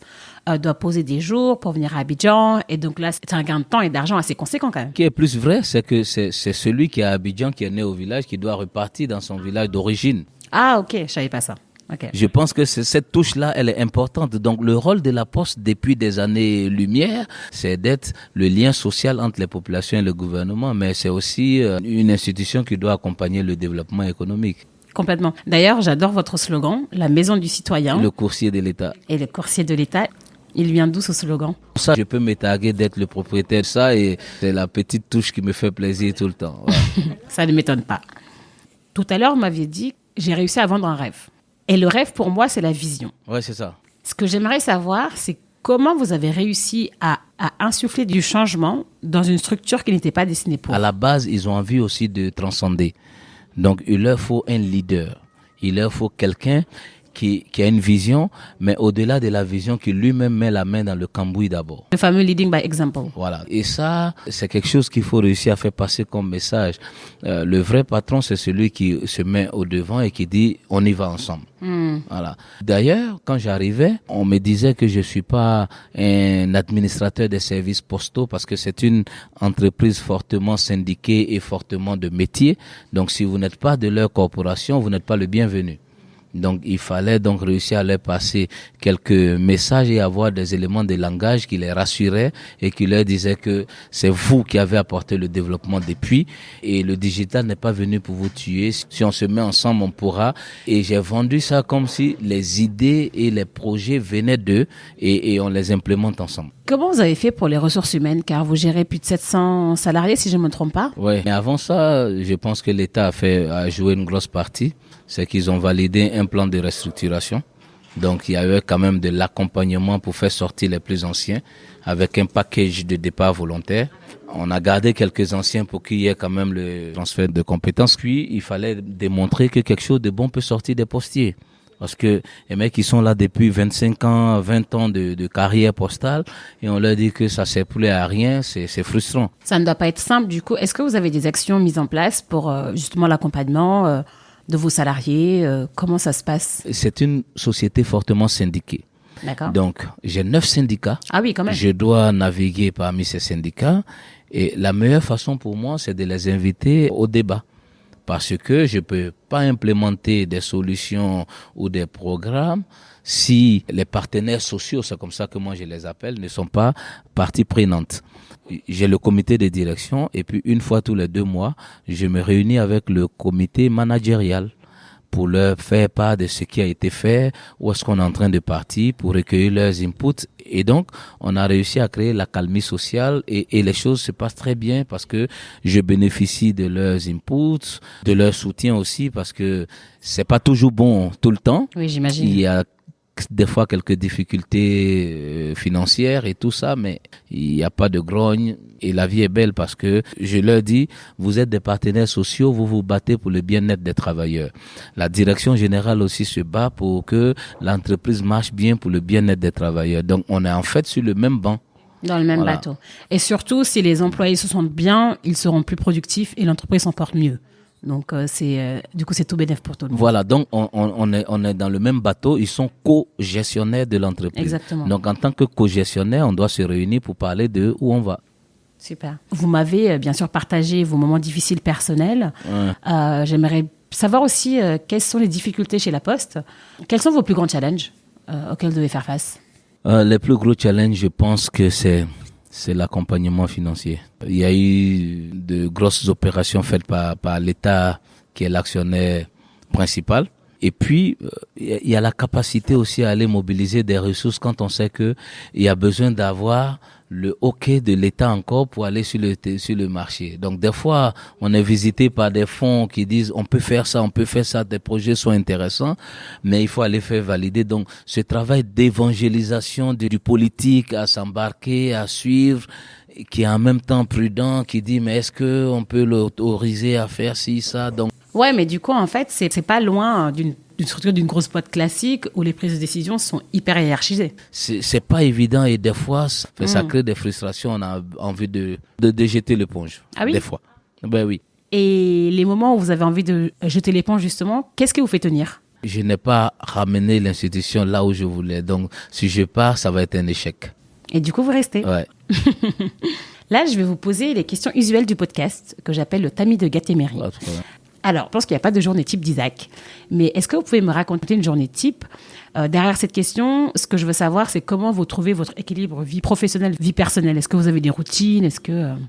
[SPEAKER 1] doit poser des jours pour venir à Abidjan. Et donc là, c'est un gain de temps et d'argent assez conséquent quand même.
[SPEAKER 2] Ce qui est plus vrai, c'est que c'est celui qui est à Abidjan, qui est né au village, qui doit repartir dans son village d'origine.
[SPEAKER 1] Ah, ok, je savais pas ça. Okay.
[SPEAKER 2] Je pense que cette touche-là, elle est importante. Donc, le rôle de la Poste depuis des années-lumière, c'est d'être le lien social entre les populations et le gouvernement, mais c'est aussi une institution qui doit accompagner le développement économique.
[SPEAKER 1] Complètement. D'ailleurs, j'adore votre slogan, la maison du citoyen.
[SPEAKER 2] Le coursier de l'État.
[SPEAKER 1] Et le coursier de l'État. Il vient d'où ce slogan?
[SPEAKER 2] Ça, je peux me targuer d'être le propriétaire de ça et c'est la petite touche qui me fait plaisir tout le temps. Ouais.
[SPEAKER 1] Ça ne m'étonne pas. Tout à l'heure, vous m'aviez dit, j'ai réussi à vendre un rêve. Et le rêve, pour moi, c'est la vision.
[SPEAKER 2] Ouais, c'est ça.
[SPEAKER 1] Ce que j'aimerais savoir, c'est comment vous avez réussi à insuffler du changement dans une structure qui n'était pas destinée pour.
[SPEAKER 2] À la base, ils ont envie aussi de transcender. Donc, il leur faut un leader. Il leur faut quelqu'un qui a une vision, mais au-delà de la vision, qui lui-même met la main dans le cambouis d'abord.
[SPEAKER 1] Le fameux leading by example.
[SPEAKER 2] Voilà. Et ça, c'est quelque chose qu'il faut réussir à faire passer comme message. Le vrai patron, c'est celui qui se met au devant et qui dit, on y va ensemble. Voilà. D'ailleurs, quand j'arrivais, on me disait que je suis pas un administrateur des services postaux parce que c'est une entreprise fortement syndiquée et fortement de métier. Donc, si vous n'êtes pas de leur corporation, vous n'êtes pas le bienvenu. Donc, il fallait donc réussir à leur passer quelques messages et avoir des éléments de langage qui les rassuraient et qui leur disaient que c'est vous qui avez apporté le développement depuis et le digital n'est pas venu pour vous tuer. Si on se met ensemble, on pourra. Et j'ai vendu ça comme si les idées et les projets venaient d'eux et on les implémente ensemble.
[SPEAKER 1] Comment vous avez fait pour les ressources humaines? Car vous gérez plus de 700 salariés, si je ne me trompe pas.
[SPEAKER 2] Oui, mais avant ça, je pense que l'État a joué une grosse partie. C'est qu'ils ont validé un plan de restructuration. Donc, il y avait quand même de l'accompagnement pour faire sortir les plus anciens avec un package de départ volontaire. On a gardé quelques anciens pour qu'il y ait quand même le transfert de compétences. Puis, il fallait démontrer que quelque chose de bon peut sortir des postiers. Parce que les mecs, ils sont là depuis 25 ans, 20 ans de carrière postale et on leur dit que ça ne sert plus à rien, c'est frustrant.
[SPEAKER 1] Ça ne doit pas être simple du coup. Est-ce que vous avez des actions mises en place pour justement l'accompagnement de vos salariés? Comment ça se passe?
[SPEAKER 2] C'est une société fortement syndiquée.
[SPEAKER 1] D'accord.
[SPEAKER 2] Donc, j'ai 9 syndicats.
[SPEAKER 1] Ah oui, quand même.
[SPEAKER 2] Je dois naviguer parmi ces syndicats et la meilleure façon pour moi, c'est de les inviter au débat. Parce que je peux pas implémenter des solutions ou des programmes si les partenaires sociaux, c'est comme ça que moi je les appelle, ne sont pas partie prenante. J'ai le comité de direction et puis une fois tous les 2 mois, je me réunis avec le comité managérial pour leur faire part de ce qui a été fait, où est-ce qu'on est en train de partir pour recueillir leurs inputs. Et donc, on a réussi à créer l'accalmie sociale et les choses se passent très bien parce que je bénéficie de leurs inputs, de leur soutien aussi parce que c'est pas toujours bon tout le temps.
[SPEAKER 1] Oui, j'imagine.
[SPEAKER 2] Il y a des fois quelques difficultés financières et tout ça, mais il n'y a pas de grogne et la vie est belle parce que je leur dis, vous êtes des partenaires sociaux, vous vous battez pour le bien-être des travailleurs. La direction générale aussi se bat pour que l'entreprise marche bien pour le bien-être des travailleurs. Donc on est en fait sur le même banc.
[SPEAKER 1] Dans le même bateau. Et surtout, si les employés se sentent bien, ils seront plus productifs et l'entreprise s'en porte mieux. Donc, du coup, c'est tout bénéf pour tout le monde.
[SPEAKER 2] Voilà, donc on est dans le même bateau, ils sont co-gestionnaires de l'entreprise.
[SPEAKER 1] Exactement.
[SPEAKER 2] Donc, en tant que co-gestionnaire, on doit se réunir pour parler de où on va.
[SPEAKER 1] Super. Vous m'avez bien sûr partagé vos moments difficiles personnels. Ouais. J'aimerais savoir aussi quelles sont les difficultés chez La Poste. Quels sont vos plus grands challenges auxquels vous devez faire face?
[SPEAKER 2] Les plus gros challenges, je pense que c'est l'accompagnement financier. Il y a eu de grosses opérations faites par l'État qui est l'actionnaire principal. Et puis, il y a la capacité aussi à aller mobiliser des ressources quand on sait que il y a besoin d'avoir le OK de l'État encore pour aller sur le marché. Donc, des fois, on est visité par des fonds qui disent on peut faire ça, des projets sont intéressants, mais il faut aller faire valider. Donc, ce travail d'évangélisation du politique à s'embarquer, à suivre, qui est en même temps prudent, qui dit mais est-ce que on peut l'autoriser à faire ci, ça, donc.
[SPEAKER 1] Ouais, mais du coup, en fait, c'est pas loin d'une structure d'une grosse boîte classique où les prises de décision sont hyper hiérarchisées.
[SPEAKER 2] C'est pas évident et des fois, ça crée des frustrations. On a envie de jeter l'éponge.
[SPEAKER 1] Ah oui?
[SPEAKER 2] Des fois. Ben oui.
[SPEAKER 1] Et les moments où vous avez envie de jeter l'éponge, justement, qu'est-ce qui vous fait tenir?
[SPEAKER 2] Je n'ai pas ramené l'institution là où je voulais. Donc, si je pars, ça va être un échec.
[SPEAKER 1] Et du coup, vous restez.
[SPEAKER 2] Ouais.
[SPEAKER 1] Là, je vais vous poser les questions usuelles du podcast que j'appelle le tamis de Gatéméry. Alors, je pense qu'il n'y a pas de journée type d'Isaac. Mais est-ce que vous pouvez me raconter une journée type? Derrière cette question, ce que je veux savoir, c'est comment vous trouvez votre équilibre vie professionnelle, vie personnelle. Est-ce que vous avez des routines?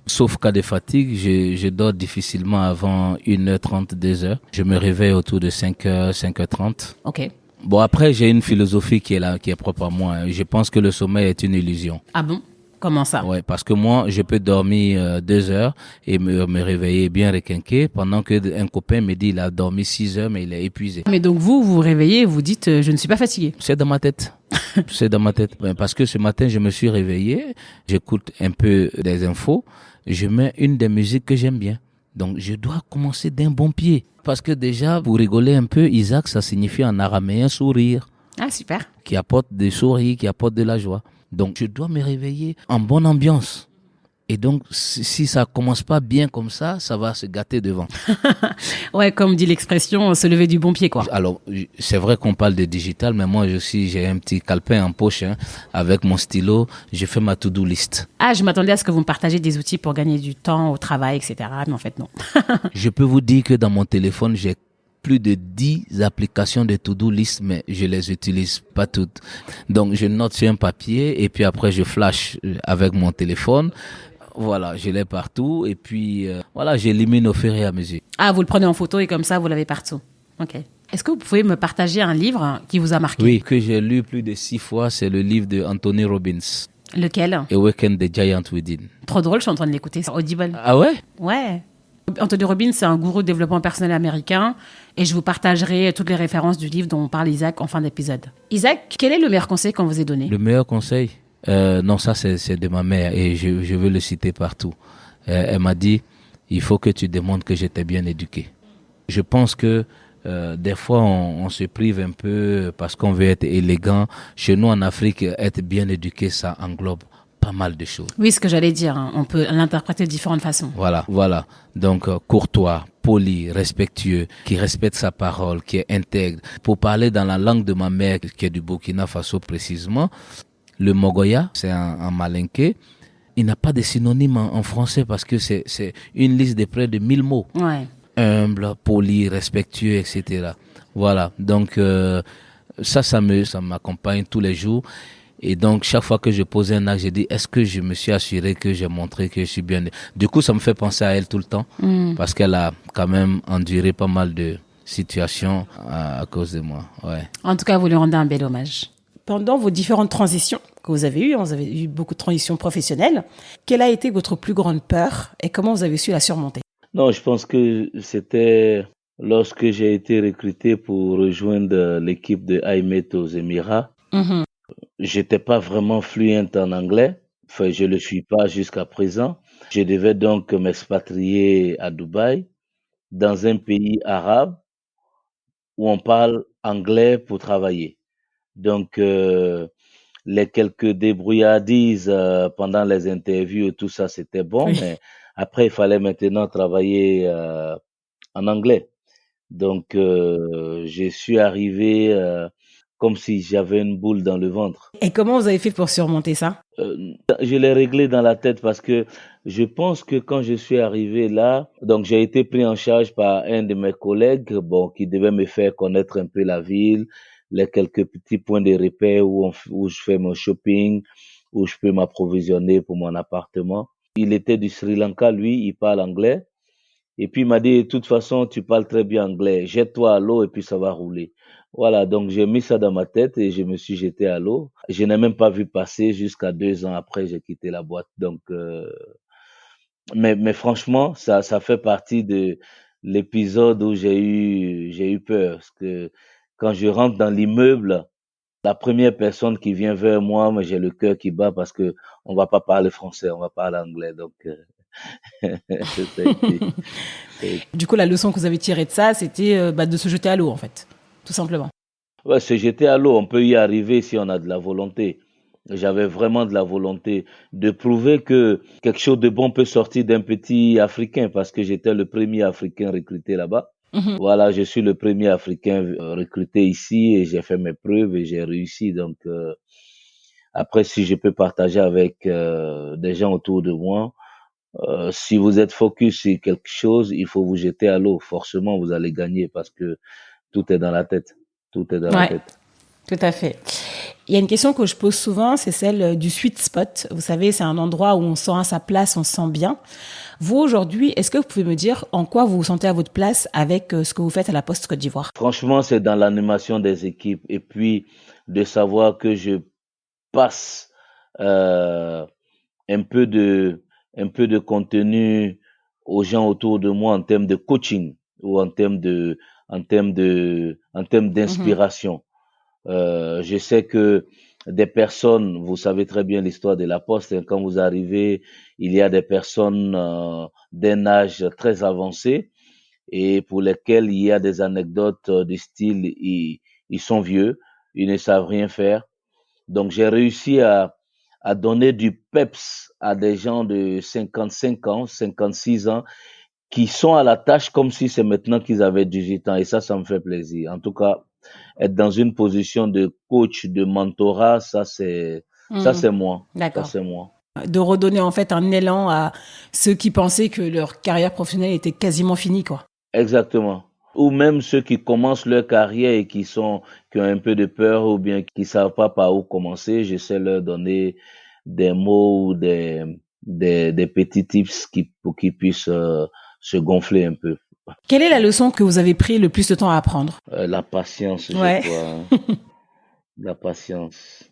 [SPEAKER 2] Sauf cas de fatigue, je dors difficilement avant 1h30, 2h. Je me réveille autour de 5h, 5h30.
[SPEAKER 1] OK.
[SPEAKER 2] Bon, après, j'ai une philosophie qui est propre à moi. Je pense que le sommeil est une illusion.
[SPEAKER 1] Ah bon? Comment ça?
[SPEAKER 2] Ouais, parce que moi, je peux dormir 2 heures et me réveiller bien requinqué pendant que un copain me dit il a dormi 6 heures mais il est épuisé.
[SPEAKER 1] Mais donc vous vous réveillez et vous dites je ne suis pas fatigué.
[SPEAKER 2] C'est dans ma tête. C'est dans ma tête. Parce que ce matin, je me suis réveillé, j'écoute un peu des infos, je mets une des musiques que j'aime bien. Donc, je dois commencer d'un bon pied. Parce que déjà, pour rigoler un peu, Isaac, ça signifie en araméen sourire.
[SPEAKER 1] Ah, super.
[SPEAKER 2] Qui apporte des sourires, qui apporte de la joie. Donc, je dois me réveiller en bonne ambiance. Et donc, si ça commence pas bien comme ça va se gâter devant.
[SPEAKER 1] Ouais, comme dit l'expression, se lever du bon pied, quoi.
[SPEAKER 2] Alors, c'est vrai qu'on parle de digital, mais moi aussi, j'ai un petit calepin en poche, avec mon stylo, je fais ma to-do list.
[SPEAKER 1] Ah, je m'attendais à ce que vous me partagiez des outils pour gagner du temps au travail, etc. Mais en fait, non.
[SPEAKER 2] Je peux vous dire que dans mon téléphone, j'ai plus de 10 applications de to-do list, mais je les utilise pas toutes. Donc, je note sur un papier et puis après, je flash avec mon téléphone. Voilà, je l'ai partout et puis voilà, j'élimine au fur et à mesure.
[SPEAKER 1] Ah, vous le prenez en photo et comme ça, vous l'avez partout. Ok. Est-ce que vous pouvez me partager un livre qui vous a marqué?
[SPEAKER 2] Oui, que j'ai lu plus de 6 fois, c'est le livre de Anthony Robbins.
[SPEAKER 1] Lequel?
[SPEAKER 2] Awaken the Giant Within.
[SPEAKER 1] Trop drôle, je suis en train de l'écouter sur Audible.
[SPEAKER 2] Ah ouais?
[SPEAKER 1] Ouais. Anthony Robbins, c'est un gourou de développement personnel américain et je vous partagerai toutes les références du livre dont on parle Isaac en fin d'épisode. Isaac, quel est le meilleur conseil qu'on vous ait donné?
[SPEAKER 2] Le meilleur conseil? Non, ça c'est de ma mère et je veux le citer partout. Elle m'a dit, il faut que tu démontres que j'étais bien éduqué. Je pense que des fois on se prive un peu parce qu'on veut être élégant. Chez nous en Afrique, être bien éduqué, ça englobe pas mal de choses.
[SPEAKER 1] Oui, ce que j'allais dire, on peut l'interpréter de différentes façons.
[SPEAKER 2] Voilà. Donc courtois, poli, respectueux, qui respecte sa parole, qui est intègre. Pour parler dans la langue de ma mère, qui est du Burkina Faso précisément, le mogoya, c'est un malinké. Il n'a pas de synonyme en français parce que c'est une liste de près de 1000 mots.
[SPEAKER 1] Ouais.
[SPEAKER 2] Humble, poli, respectueux, etc. Voilà. Donc, ça m'accompagne tous les jours. Et donc, chaque fois que je pose un acte, je dis, est-ce que je me suis assuré que j'ai montré que je suis bien? Du coup, ça me fait penser à elle tout le temps. Parce qu'elle a quand même enduré pas mal de situation à cause de moi. Ouais.
[SPEAKER 1] En tout cas, vous lui rendez un bel hommage. Pendant vos différentes transitions que vous avez eu beaucoup de transitions professionnelles, quelle a été votre plus grande peur et comment vous avez su la surmonter?
[SPEAKER 2] Non, je pense que c'était lorsque j'ai été recruté pour rejoindre l'équipe de IMET aux Émirats.
[SPEAKER 1] Mhm.
[SPEAKER 2] J'étais pas vraiment fluent en anglais. Enfin, je le suis pas jusqu'à présent. Je devais donc m'expatrier à Dubaï, dans un pays arabe où on parle anglais pour travailler. Donc, les quelques débrouillardises pendant les interviews et tout ça, c'était bon,
[SPEAKER 1] Oui.
[SPEAKER 2] mais après, il fallait maintenant travailler en anglais. Donc, je suis arrivé comme si j'avais une boule dans le ventre.
[SPEAKER 1] Et comment vous avez fait pour surmonter ça?
[SPEAKER 2] Je l'ai réglé dans la tête parce que je pense que quand je suis arrivé là, donc j'ai été pris en charge par un de mes collègues, bon, qui devait me faire connaître un peu la ville, les quelques petits points de repère où je fais mon shopping, où je peux m'approvisionner pour mon appartement. Il était du Sri Lanka, lui, il parle anglais. Et puis il m'a dit, de toute façon, tu parles très bien anglais, jette-toi à l'eau et puis ça va rouler. Voilà, donc j'ai mis ça dans ma tête et je me suis jeté à l'eau. Je n'ai même pas vu passer jusqu'à 2 ans après, j'ai quitté la boîte. Donc, mais franchement, ça fait partie de l'épisode où j'ai eu peur. Parce que quand je rentre dans l'immeuble, la première personne qui vient vers moi, moi j'ai le cœur qui bat parce que on va pas parler français, on va parler anglais. Donc, ça a été, ça a été
[SPEAKER 1] Du coup, la leçon que vous avez tirée de ça, c'était de se jeter à l'eau, en fait, tout simplement.
[SPEAKER 2] Ouais, se jeter à l'eau, on peut y arriver si on a de la volonté. J'avais vraiment de la volonté de prouver que quelque chose de bon peut sortir d'un petit Africain parce que j'étais le premier Africain recruté là-bas.
[SPEAKER 1] Mhm.
[SPEAKER 2] Voilà, je suis le premier Africain recruté ici et j'ai fait mes preuves et j'ai réussi. Donc, après, si je peux partager avec des gens autour de moi, si vous êtes focus sur quelque chose, il faut vous jeter à l'eau. Forcément, vous allez gagner parce que tout est dans la tête. Tout est dans la
[SPEAKER 1] Ouais,
[SPEAKER 2] tête.
[SPEAKER 1] tout à fait. Il y a une question que je pose souvent, c'est celle du sweet spot. Vous savez, c'est un endroit où on sent à sa place, on se sent bien. Vous, aujourd'hui, est-ce que vous pouvez me dire en quoi vous vous sentez à votre place avec ce que vous faites à la Poste Côte d'Ivoire?
[SPEAKER 2] Franchement, c'est dans l'animation des équipes et puis de savoir que je passe euh, un peu de un peu de contenu aux gens autour de moi en termes de coaching ou en termes
[SPEAKER 1] Mhm.
[SPEAKER 2] d'inspiration. Je sais que des personnes, vous savez très bien l'histoire de la Poste, hein, quand vous arrivez, il y a des personnes d'un âge très avancé et pour lesquels il y a des anecdotes du style ils sont vieux, ils ne savent rien faire. Donc j'ai réussi à donner du peps à des gens de 55 ans, 56 ans qui sont à la tâche comme si c'est maintenant qu'ils avaient 18 ans et ça me fait plaisir. En tout cas, être dans une position de coach, de mentorat, ça
[SPEAKER 1] Mhm.
[SPEAKER 2] c'est moi, ça
[SPEAKER 1] D'accord.
[SPEAKER 2] c'est moi.
[SPEAKER 1] De redonner en fait un élan à ceux qui pensaient que leur carrière professionnelle était quasiment finie, quoi.
[SPEAKER 2] Exactement. Ou même ceux qui commencent leur carrière et qui ont un peu de peur ou bien qui savent pas par où commencer, j'essaie de leur donner des mots ou des petits tips pour qu'ils puissent se gonfler un peu.
[SPEAKER 1] Quelle est la leçon que vous avez pris le plus de temps à apprendre?
[SPEAKER 2] La patience, je
[SPEAKER 1] Ouais.
[SPEAKER 2] crois, hein. La patience.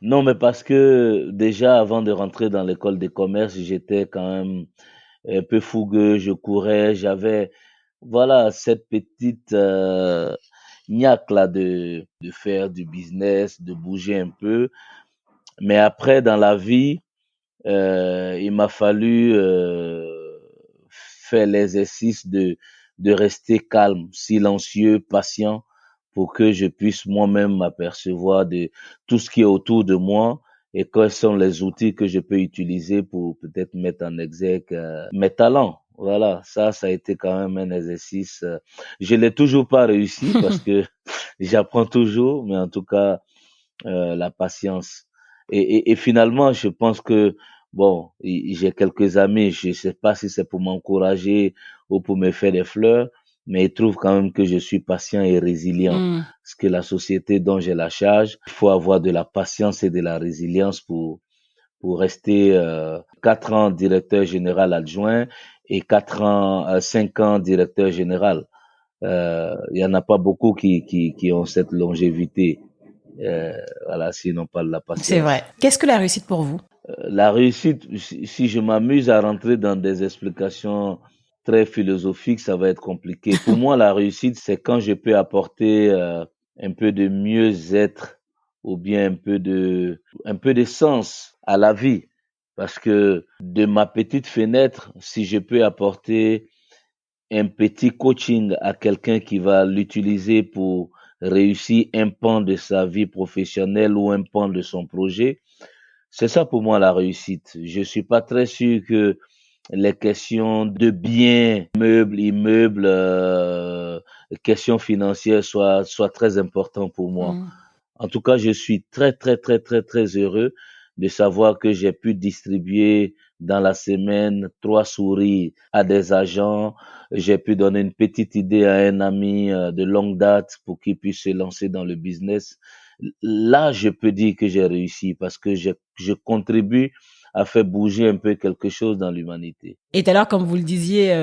[SPEAKER 2] Non, mais parce que déjà avant de rentrer dans l'école de commerce, j'étais quand même un peu fougueux, je courais, j'avais voilà cette petite niaque là de faire du business, de bouger un peu. Mais après dans la vie, il m'a fallu faire l'exercice de rester calme, silencieux, patient pour que je puisse moi-même m'apercevoir de tout ce qui est autour de moi et quels sont les outils que je peux utiliser pour peut-être mettre en exergue mes talents. Voilà, ça a été quand même un exercice. Je l'ai toujours pas réussi parce que j'apprends toujours, mais en tout cas, la patience. Et finalement, je pense que, bon, j'ai quelques amis, je sais pas si c'est pour m'encourager ou pour me faire des fleurs, mais ils trouvent quand même que je suis patient et résilient.
[SPEAKER 1] Mm.
[SPEAKER 2] Parce que la société dont j'ai la charge, il faut avoir de la patience et de la résilience pour rester 4 ans directeur général adjoint et 4 ans, 5 ans directeur général. Il y en a pas beaucoup qui ont cette longévité. Voilà, s'ils n'ont pas de la
[SPEAKER 1] C'est
[SPEAKER 2] patience.
[SPEAKER 1] vrai. Qu'est-ce que la réussite pour vous?
[SPEAKER 2] La réussite, si je m'amuse à rentrer dans des explications très philosophiques, ça va être compliqué. Pour moi, la réussite, c'est quand je peux apporter un peu de mieux-être ou bien un peu de sens à la vie. Parce que de ma petite fenêtre, si je peux apporter un petit coaching à quelqu'un qui va l'utiliser pour réussir un pan de sa vie professionnelle ou un pan de son projet, c'est ça pour moi la réussite. Je suis pas très sûr que les questions de biens, meubles, immeubles, questions financières soient très importantes pour moi.
[SPEAKER 1] Mm.
[SPEAKER 2] En tout cas, je suis très, très, très, très, très heureux de savoir que j'ai pu distribuer dans la semaine 3 souris à des agents. J'ai pu donner une petite idée à un ami de longue date pour qu'il puisse se lancer dans le business. Là, je peux dire que j'ai réussi parce que je contribue à faire bouger un peu quelque chose dans l'humanité.
[SPEAKER 1] Et tout à l'heure, comme vous le disiez,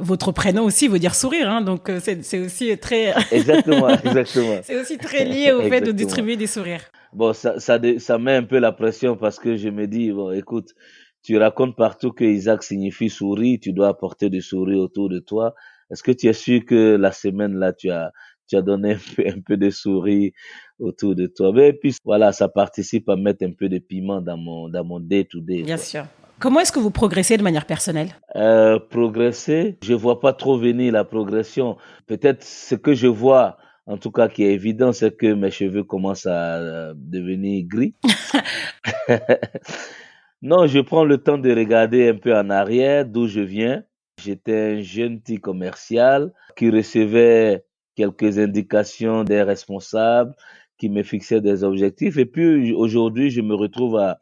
[SPEAKER 1] votre prénom aussi veut dire sourire, hein, donc c'est aussi très,
[SPEAKER 2] Exactement, exactement,
[SPEAKER 1] c'est aussi très lié au fait de
[SPEAKER 2] exactement.
[SPEAKER 1] distribuer des sourires.
[SPEAKER 2] Bon, ça met un peu la pression parce que je me dis, bon, écoute, tu racontes partout que Isaac signifie souris, tu dois apporter du sourire autour de toi. Est-ce que tu es sûr que la semaine là, tu as donné un peu de souris autour de toi? Mais puis, voilà, ça participe à mettre un peu de piment dans mon day-to-day,
[SPEAKER 1] Bien
[SPEAKER 2] quoi.
[SPEAKER 1] sûr. Comment est-ce que vous progressez de manière personnelle?
[SPEAKER 2] Progresser, je vois pas trop venir la progression. Peut-être ce que je vois, en tout cas qui est évident, c'est que mes cheveux commencent à devenir gris. Non, je prends le temps de regarder un peu en arrière d'où je viens. J'étais un jeune petit commercial qui recevait quelques indications des responsables, qui me fixaient des objectifs. Et puis aujourd'hui, je me retrouve à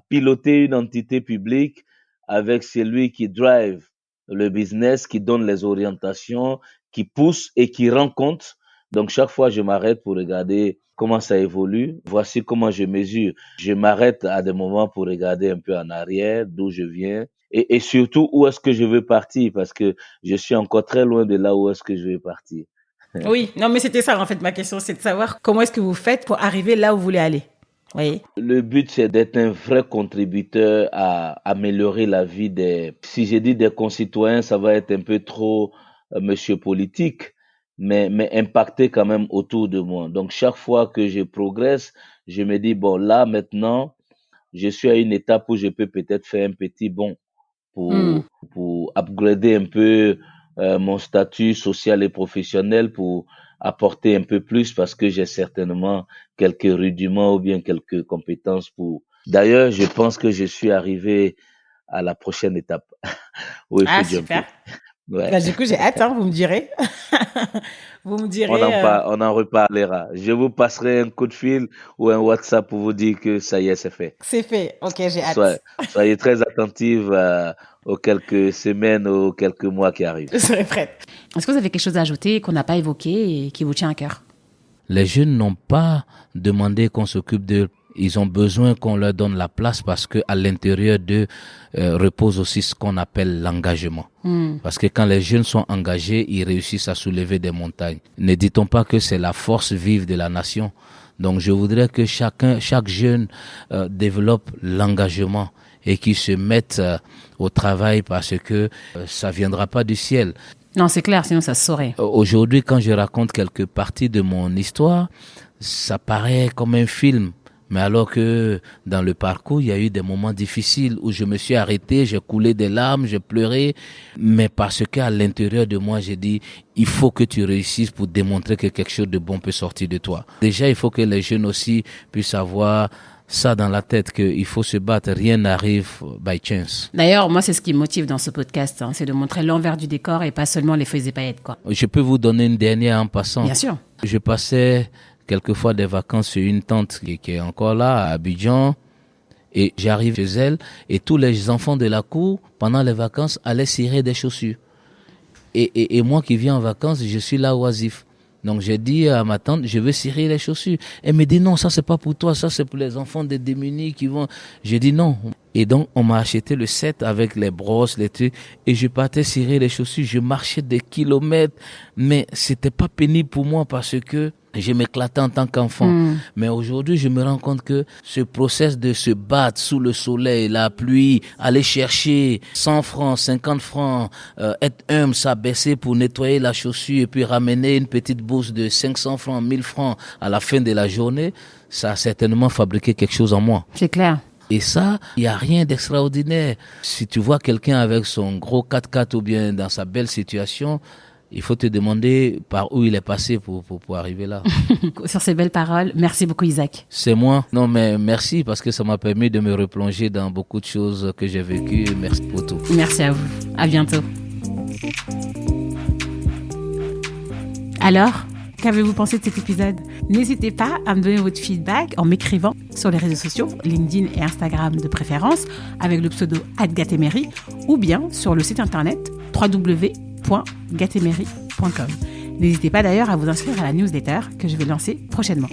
[SPEAKER 2] piloter une entité publique avec celui qui drive le business, qui donne les orientations, qui pousse et qui rend compte. Donc chaque fois, je m'arrête pour regarder comment ça évolue. Voici comment je mesure. Je m'arrête à des moments pour regarder un peu en arrière, d'où je viens. Et surtout, où est-ce que je veux partir? Parce que je suis encore très loin de là où est-ce que je veux partir.
[SPEAKER 1] Oui, non, mais c'était ça en fait ma question, c'est de savoir comment est-ce que vous faites pour arriver là où vous voulez aller. Vous voyez?
[SPEAKER 2] Le but, c'est d'être un vrai contributeur à améliorer la vie si j'ai dit des concitoyens, ça va être un peu trop monsieur politique, mais impacter quand même autour de moi. Donc, chaque fois que je progresse, je me dis, bon, là, maintenant, je suis à une étape où je peux peut-être faire un petit bond
[SPEAKER 1] Hmm.
[SPEAKER 2] pour upgrader un peu mon statut social et professionnel pour apporter un peu plus parce que j'ai certainement quelques rudiments ou bien quelques compétences pour. D'ailleurs, je pense que je suis arrivé à la prochaine étape où il faut
[SPEAKER 1] Ah, super.
[SPEAKER 2] jumper. Ouais.
[SPEAKER 1] Bah, du coup, j'ai hâte, hein, vous me direz. Vous me direz.
[SPEAKER 2] On en reparlera. Je vous passerai un coup de fil ou un WhatsApp pour vous dire que ça y est, c'est fait.
[SPEAKER 1] C'est fait. Ok, j'ai
[SPEAKER 2] Soyez,
[SPEAKER 1] hâte.
[SPEAKER 2] soyez très attentive aux quelques semaines ou quelques mois qui arrivent.
[SPEAKER 1] Je serai prête. Est-ce que vous avez quelque chose à ajouter qu'on n'a pas évoqué et qui vous tient à cœur?
[SPEAKER 2] Les jeunes n'ont pas demandé qu'on s'occupe d'eux. Ils ont besoin qu'on leur donne la place parce que à l'intérieur d'eux repose aussi ce qu'on appelle l'engagement. Parce que quand les jeunes sont engagés, ils réussissent à soulever des montagnes. Ne dit-on pas que c'est la force vive de la nation? Donc je voudrais que chaque jeune développe l'engagement et qu'ils se mettent au travail parce que ça viendra pas du ciel.
[SPEAKER 1] Non, c'est clair, sinon ça se saurait.
[SPEAKER 2] Aujourd'hui, quand je raconte quelques parties de mon histoire, ça paraît comme un film. Mais alors que dans le parcours, il y a eu des moments difficiles où je me suis arrêté, j'ai coulé des larmes, j'ai pleuré. Mais parce qu'à l'intérieur de moi, j'ai dit, il faut que tu réussisses pour démontrer que quelque chose de bon peut sortir de toi. Déjà, il faut que les jeunes aussi puissent avoir ça dans la tête, qu'il faut se battre, rien n'arrive by chance.
[SPEAKER 1] D'ailleurs, moi, c'est ce qui me motive dans ce podcast, hein, c'est de montrer l'envers du décor et pas seulement les feuilles et paillettes, quoi.
[SPEAKER 2] Je peux vous donner une dernière en passant.
[SPEAKER 1] Bien sûr.
[SPEAKER 2] Je passais quelquefois des vacances chez une tante qui est encore là, à Abidjan, et j'arrive chez elle, et tous les enfants de la cour, pendant les vacances, allaient cirer des chaussures. Et moi qui viens en vacances, je suis là oisif. Donc j'ai dit à ma tante, je veux cirer les chaussures. Elle me dit non, ça c'est pas pour toi, ça c'est pour les enfants des démunis qui vont. J'ai dit non, Et donc, on m'a acheté le set avec les brosses, les trucs, et je partais cirer les chaussures. Je marchais des kilomètres, mais c'était pas pénible pour moi parce que je m'éclatais en tant qu'enfant. Mais aujourd'hui, je me rends compte que ce process de se battre sous le soleil, la pluie, aller chercher 100 francs, 50 francs, être humble, s'abaisser pour nettoyer la chaussure et puis ramener une petite bourse de 500 francs, 1000 francs à la fin de la journée, ça a certainement fabriqué quelque chose en moi.
[SPEAKER 1] C'est clair.
[SPEAKER 2] Et ça, il n'y a rien d'extraordinaire. Si tu vois quelqu'un avec son gros 4x4 ou bien dans sa belle situation, il faut te demander par où il est passé pour arriver là.
[SPEAKER 1] Sur ces belles paroles, merci beaucoup Isaac.
[SPEAKER 2] C'est moi. Non, mais merci parce que ça m'a permis de me replonger dans beaucoup de choses que j'ai vécues. Merci pour tout.
[SPEAKER 1] Merci à vous. À bientôt. Alors, qu'avez-vous pensé de cet épisode? N'hésitez pas à me donner votre feedback en m'écrivant sur les réseaux sociaux, LinkedIn et Instagram de préférence, avec le pseudo @gatemery, ou bien sur le site internet www.gatemery.com. N'hésitez pas d'ailleurs à vous inscrire à la newsletter que je vais lancer prochainement.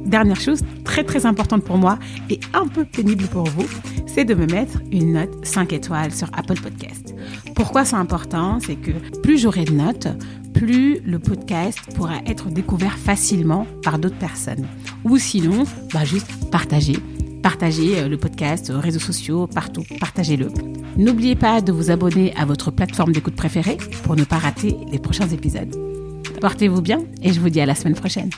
[SPEAKER 1] Dernière chose très très importante pour moi et un peu pénible pour vous, c'est de me mettre une note 5 étoiles sur Apple Podcast. Pourquoi c'est important? C'est que plus j'aurai de notes, plus le podcast pourra être découvert facilement par d'autres personnes. Ou sinon, juste partager le podcast aux réseaux sociaux, partout, partagez-le. N'oubliez pas de vous abonner à votre plateforme d'écoute préférée pour ne pas rater les prochains épisodes. Portez-vous bien et je vous dis à la semaine prochaine.